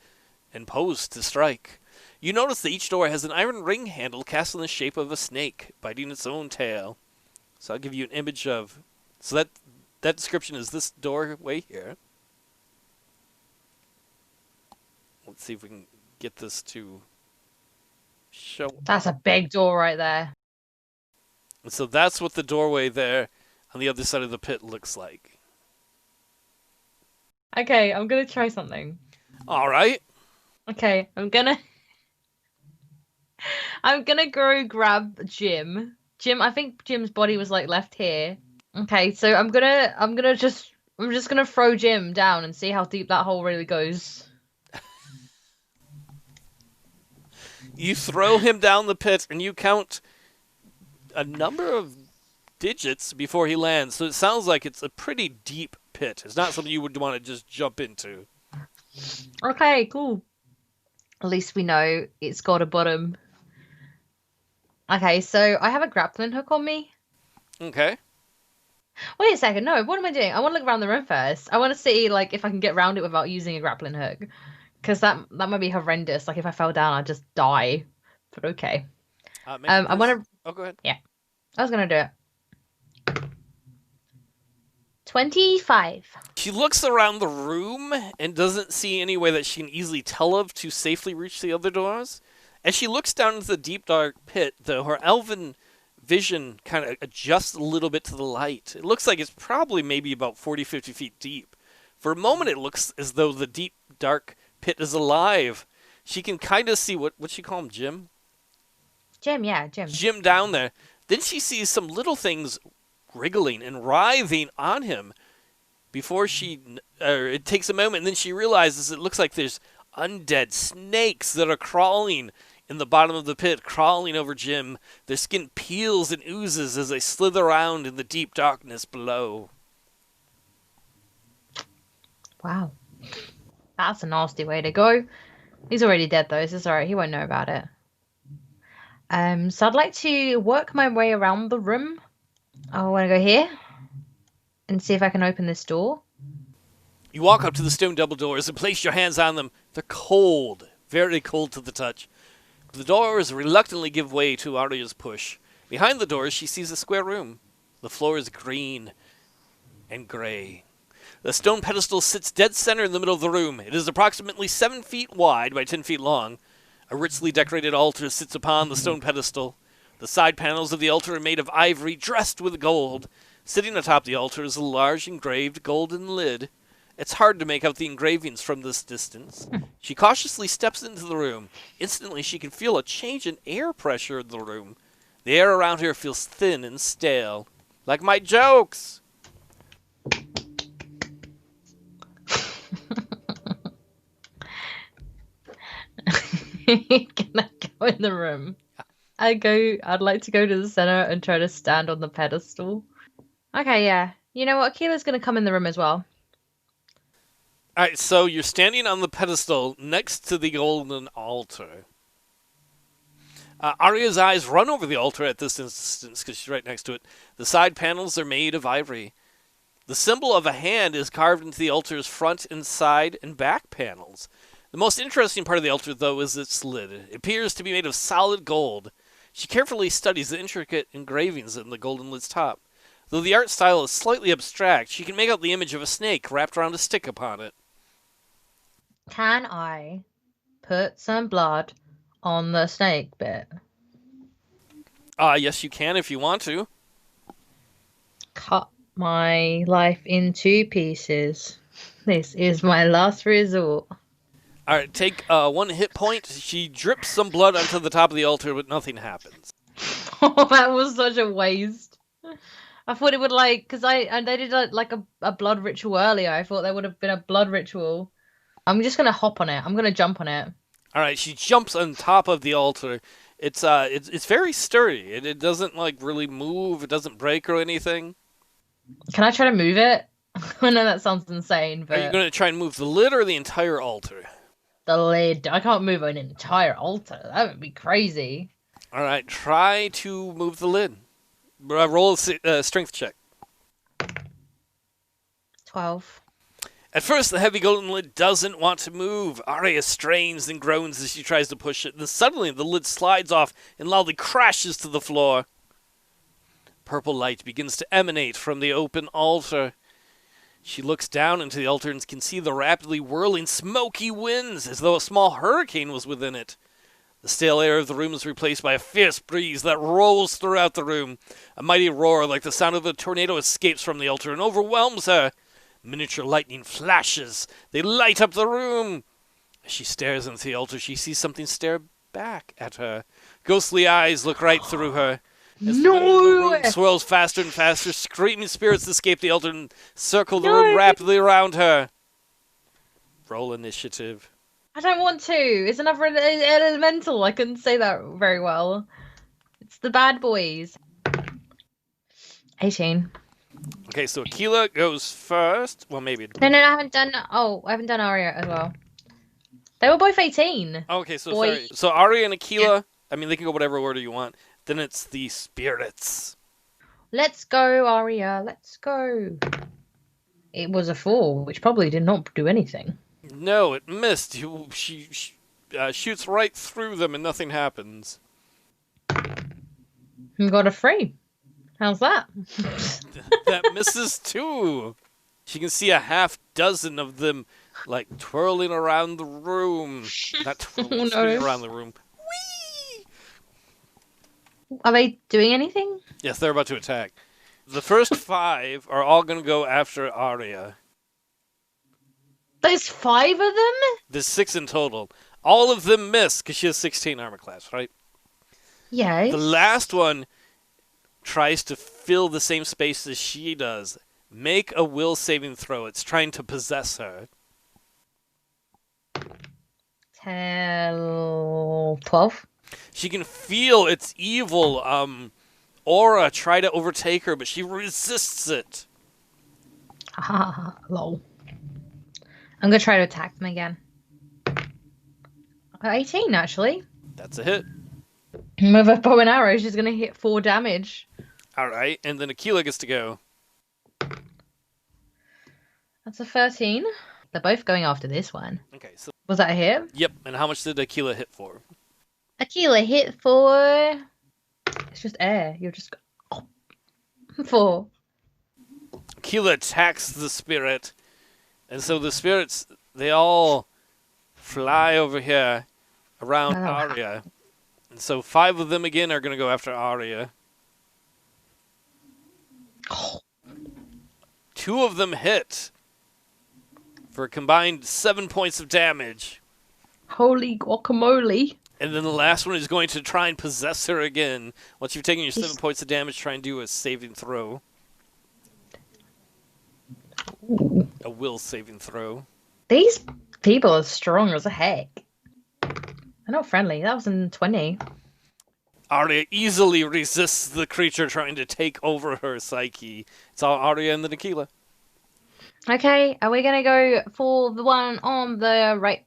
and posed to strike. You notice that each door has an iron ring handle cast in the shape of a snake, biting its own tail. So I'll give you an image of... So that description is this doorway here. Let's see if we can get this to show. That's a big door right there. So that's what the doorway there on the other side of the pit looks like. Okay, I'm gonna try something. All right. Okay, I'm gonna go grab Jim. I think Jim's body was like left here. Okay, so I'm just gonna throw Jim down and see how deep that hole really goes. You throw him down the pit and you count a number of digits before he lands. So it sounds like it's a pretty deep pit. It's not something you would want to just jump into. Okay, cool. At least we know it's got a bottom. Okay, so I have a grappling hook on me. Okay. Wait a second, no, what am I doing? I want to look around the room first. I want to see like if I can get around it without using a grappling hook. Because that might be horrendous. Like if I fell down, I'd just die. But okay. I want to... Oh, go ahead. Yeah. I was going to do it. 25. She looks around the room and doesn't see any way that she can easily tell of to safely reach the other doors. As she looks down into the deep dark pit, though, her elven vision kind of adjusts a little bit to the light. It looks like it's probably maybe about 40, 50 feet deep. For a moment, it looks as though the deep dark pit is alive. She can kind of see what'd she call him, Jim? Jim, yeah, Jim. Jim down there. Then she sees some little things wriggling and writhing on him before it takes a moment, and then she realizes it looks like there's undead snakes that are crawling in the bottom of the pit, crawling over Jim. Their skin peels and oozes as they slither around in the deep darkness below. Wow. That's a nasty way to go. He's already dead though, so it's alright, he won't know about it. So I'd like to work my way around the room. I want to go here and see if I can open this door. You walk up to the stone double doors and place your hands on them. They're cold, very cold to the touch. The doors reluctantly give way to Aria's push. Behind the doors, she sees a square room. The floor is green and gray. The stone pedestal sits dead center in the middle of the room. It is approximately 7 feet wide by 10 feet long. A richly decorated altar sits upon the stone pedestal. The side panels of the altar are made of ivory dressed with gold. Sitting atop the altar is a large engraved golden lid. It's hard to make out the engravings from this distance. She cautiously steps into the room. Instantly, she can feel a change in air pressure in the room. The air around her feels thin and stale. Like my jokes! Can I go in the room? I'd like to go to the center and try to stand on the pedestal. Okay, yeah. You know what? Akela's gonna come in the room as well. Alright, so you're standing on the pedestal next to the golden altar. Aria's eyes run over the altar at this instance because she's right next to it. The side panels are made of ivory. The symbol of a hand is carved into the altar's front and side and back panels. The most interesting part of the altar, though, is its lid. It appears to be made of solid gold. She carefully studies the intricate engravings in the golden lid's top. Though the art style is slightly abstract, she can make out the image of a snake wrapped around a stick upon it. Can I put some blood on the snake bit? Yes, you can if you want to. Cut my life in 2 pieces. This is my last resort. Alright, take 1 hit point. She drips some blood onto the top of the altar, but nothing happens. Oh, that was such a waste. I thought it would like because they did like a blood ritual earlier. I thought there would have been a blood ritual. I'm just gonna hop on it. I'm gonna jump on it. All right, she jumps on top of the altar. It's very sturdy. It doesn't like really move. It doesn't break or anything. Can I try to move it? I know that sounds insane, Are you but going to try and move the lid or the entire altar? the lid. I can't move an entire altar. That would be crazy. All right, try to move the lid. Roll a strength check. 12. At first, the heavy golden lid doesn't want to move. Aria strains and groans as she tries to push it. Then suddenly, the lid slides off and loudly crashes to the floor. Purple light begins to emanate from the open altar. She looks down into the altar and can see the rapidly whirling smoky winds as though a small hurricane was within it. The stale air of the room is replaced by a fierce breeze that rolls throughout the room. A mighty roar like the sound of a tornado escapes from the altar and overwhelms her. Miniature lightning flashes. They light up the room. As she stares into the altar, she sees something stare back at her. Ghostly eyes look right through her. As the room swirls faster and faster, screaming spirits escape the altar and circle the room rapidly around her. Roll initiative. I don't want to. It's another elemental. I couldn't say that very well. It's the bad boys. 18. Okay, so Akela goes first. Well, maybe. No, I haven't done. Oh, I haven't done Aria as well. They were both 18. Okay, so Boy. sorry. So Aria and Akela, I mean, they can go whatever order you want. Then it's the spirits. Let's go, Aria. Let's go. It was a 4, which probably did not do anything. No, it missed. She shoots right through them and nothing happens. You got a 3. How's that? That misses too. She can see a half dozen of them, like, twirling around the room. Not twirling, spinning around the room. Whee! Are they doing anything? Yes, they're about to attack. The first 5 are all going to go after Aria. There's 5 of them? There's 6 in total. All of them miss because she has 16 armor class, right? Yes. The last one tries to fill the same space as she does. Make a will saving throw. It's trying to possess her. 12. She can feel its evil aura try to overtake her, but she resists it. Lol. I'm going to try to attack them again. 18, actually. That's a hit. With a bow and arrow, she's going to hit 4 damage. All right, and then Akela gets to go. That's a 13. They're both going after this one. Okay, so... Was that a hit? Yep, and how much did Akela hit for? Akela hit for... It's just air. You're just... 4. Akela attacks the spirit, and so the spirits, they all fly over here around Aria. And so 5 of them again are going to go after Aria. 2 of them hit for a combined 7 points of damage. Holy guacamole. And then the last one is going to try and possess her again. Once you've taken your 7 points of damage, try and do a saving throw. Ooh. A will saving throw. These people are strong as a heck. They're not friendly. That was in 20. Aria easily resists the creature trying to take over her psyche. It's all Aria and the Akela. Okay, are we going to go for the one on the right?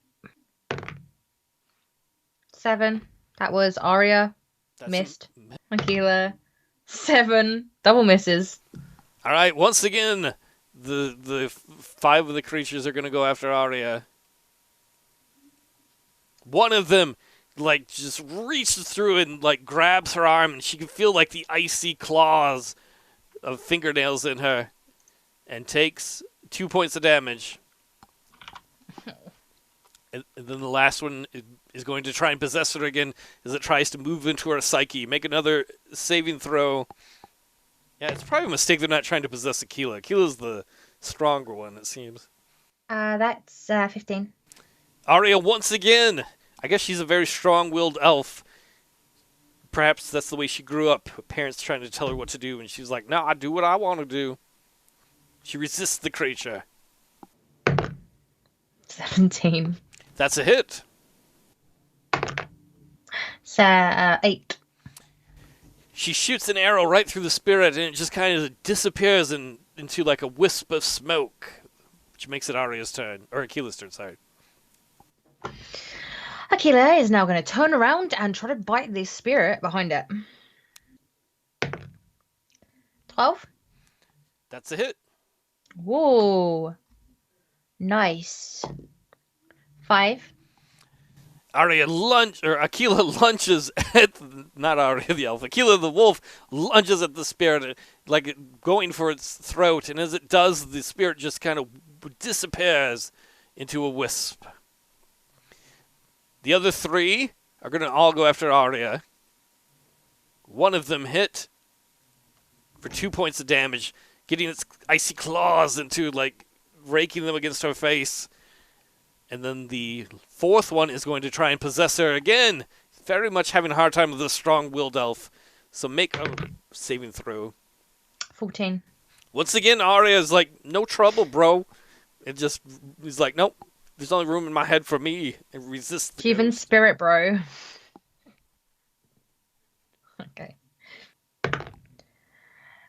7. That was Aria. That's missed. Akela. 7. Double misses. All right, once again, the 5 of the creatures are going to go after Aria. One of them, like, just reaches through and, like, grabs her arm, and she can feel, like, the icy claws of fingernails in her, and takes 2 points of damage. And then the last one is going to try and possess her again as it tries to move into her psyche. Make another saving throw. Yeah, it's probably a mistake they're not trying to possess Akela. Akila's the stronger one, it seems. That's 15. Aria, once again, I guess she's a very strong-willed elf, Perhaps that's the way she grew up. Her parents trying to tell her what to do, and she's like, "No, I do what I want to do." She resists the creature. 17. That's a hit. So, 8. She shoots an arrow right through the spirit, and it just kind of disappears into like a wisp of smoke, which makes it Aria's turn, or Akila's turn, sorry. Akela is now going to turn around and try to bite this spirit behind it. 12. That's a hit. Whoa. Nice. 5. Akela lunges at, not Aria the elf, Akela the wolf lunges at the spirit, like going for its throat, and as it does, the spirit just kind of disappears into a wisp. The other 3 are going to all go after Aria. One of them hit for 2 points of damage, getting its icy claws into, like, raking them against her face. And then the 4th one is going to try and possess her again. Very much having a hard time with this strong-willed elf. So make a saving throw. 14. Once again, Aria is like, no trouble, bro. He's like, nope, there's only room in my head for me. And resist. Even spirit, bro. Okay.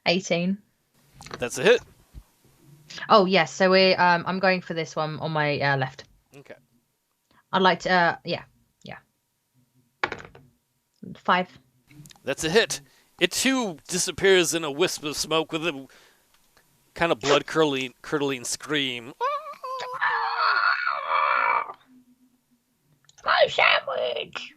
18. That's a hit. Oh, yes. So I'm going for this one on my left. Okay. I'd like to, yeah. 5. That's a hit. It too disappears in a wisp of smoke with a kind of blood-curdling scream. My sandwich!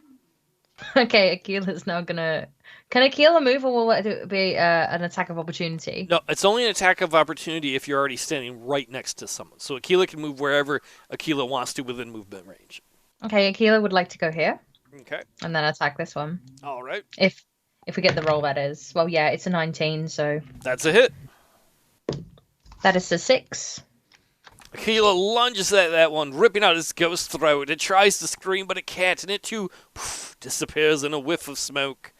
Okay, Akela's now gonna... Can Akela move, or will it be an attack of opportunity? No, it's only an attack of opportunity if you're already standing right next to someone. So Akela can move wherever Akela wants to within movement range. Okay, Akela would like to go here. Okay. And then attack this one. All right. If we get the roll, that is. Well, yeah, it's a 19, so... That's a hit. That is a 6. Akela lunges at that one, ripping out its ghost throat. It tries to scream, but it can't, and it too disappears in a whiff of smoke.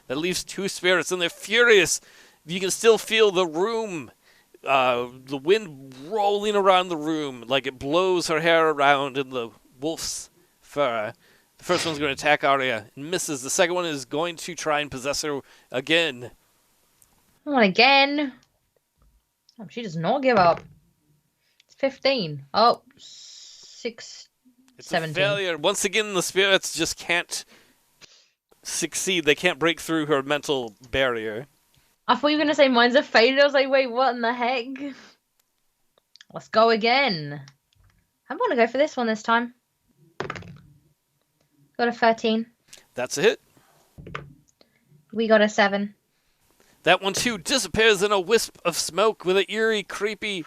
That leaves 2 spirits, and they're furious. You can still feel the room, the wind rolling around the room, like it blows her hair around in the wolf's fur. The first one's going to attack Aria and misses. The second one is going to try and possess her again. Not again. Oh, she does not give up. It's 15. Oh, 6, It's 17. a failure. Once again, the spirits just can't succeed. They can't break through her mental barrier. I thought you were going to say mine's a failure. I was like, wait, what in the heck? Let's go again. I'm going to go for this one this time. Got a 13. That's a hit. We got a 7. That one, too, disappears in a wisp of smoke with an eerie, creepy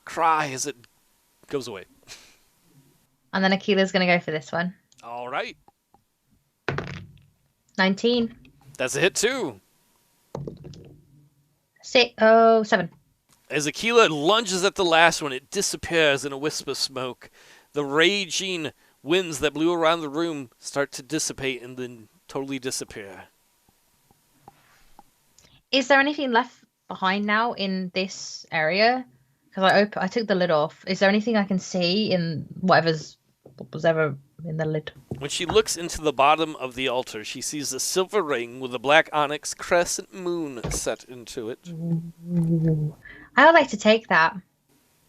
cry as it goes away. And then Akela's going to go for this one. All right. 19. That's a hit, too. 7. As Akela lunges at the last one, it disappears in a wisp of smoke. The raging winds that blew around the room start to dissipate and then totally disappear. Is there anything left behind now in this area? Because I took the lid off. Is there anything I can see in what was ever in the lid? When she looks into the bottom of the altar, she sees a silver ring with a black onyx crescent moon set into it. Ooh. I would like to take that.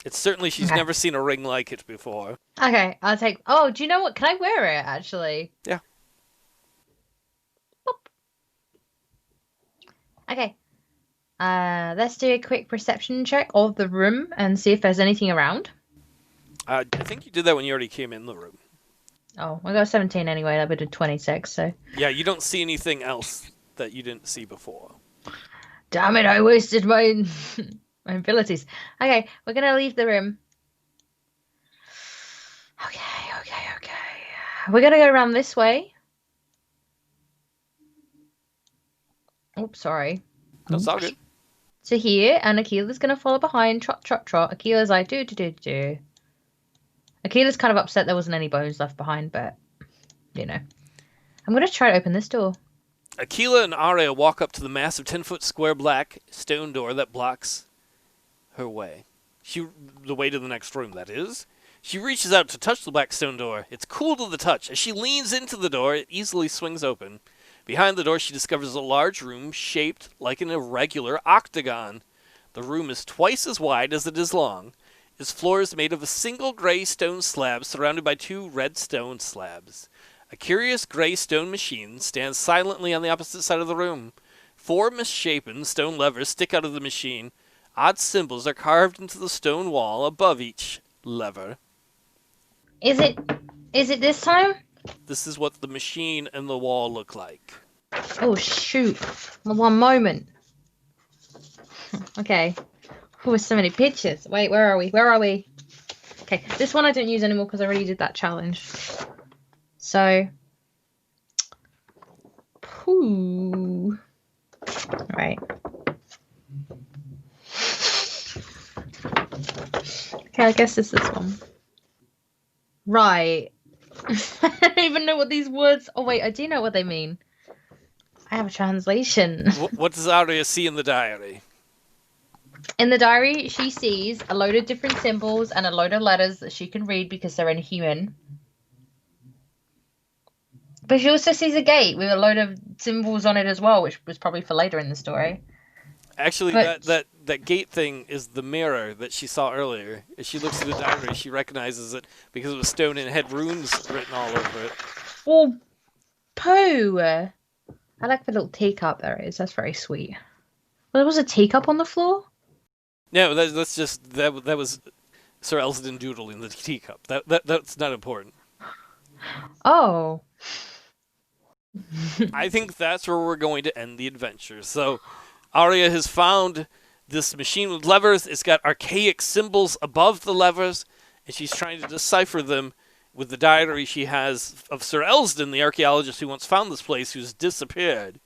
It's certainly, she's never seen a ring like it before. Okay, I'll take... Oh, do you know what? Can I wear it, actually? Yeah. Boop. Okay. Let's do a quick perception check of the room and see if there's anything around. I think you did that when you already came in the room. Oh, I got 17 anyway. That would have 26, so... Yeah, you don't see anything else that you didn't see before. Damn it, I wasted my... my abilities. Okay, we're gonna leave the room. Okay. We're gonna go around this way. Oops, sorry. That's all good. To here, and Akela's gonna follow behind. Trot, trot, trot. Akela's like, do. Akela's kind of upset there wasn't any bones left behind, but, you know. I'm gonna try to open this door. Akela and Aria walk up to the massive 10-foot square black stone door that blocks her way. The way to the next room, that is. She reaches out to touch the black stone door. It's cool to the touch. As she leans into the door, it easily swings open. Behind the door, she discovers a large room shaped like an irregular octagon. The room is twice as wide as it is long. Its floor is made of a single gray stone slab surrounded by 2 red stone slabs. A curious gray stone machine stands silently on the opposite side of the room. 4 misshapen stone levers stick out of the machine. Odd symbols are carved into the stone wall above each lever. Is it this time? This is what the machine and the wall look like. Oh shoot. One moment. Okay. Oh, so many pictures. Wait, where are we? Okay, this one I don't use anymore because I already did that challenge. So, poo. Right. Okay, I guess it's this one. Right. I don't even know what these words... Oh, wait, I do know what they mean. I have a translation. What does Aria see in the diary? In the diary, she sees a load of different symbols and a load of letters that she can read because they're inhuman. But she also sees a gate with a load of symbols on it as well, which was probably for later in the story. Actually, that gate thing is the mirror that she saw earlier. As she looks at the diary, she recognizes it because it was stone and it had runes written all over it. Oh, poo! I like the little teacup there is. That's very sweet. Well, there was a teacup on the floor? No, that's just that was Sir Elsden doodling the teacup. That's not important. Oh. I think that's where we're going to end the adventure. So, Aria has found this machine with levers. It's got archaic symbols above the levers, and she's trying to decipher them with the diary she has of Sir Elsden, the archaeologist who once found this place, who's disappeared.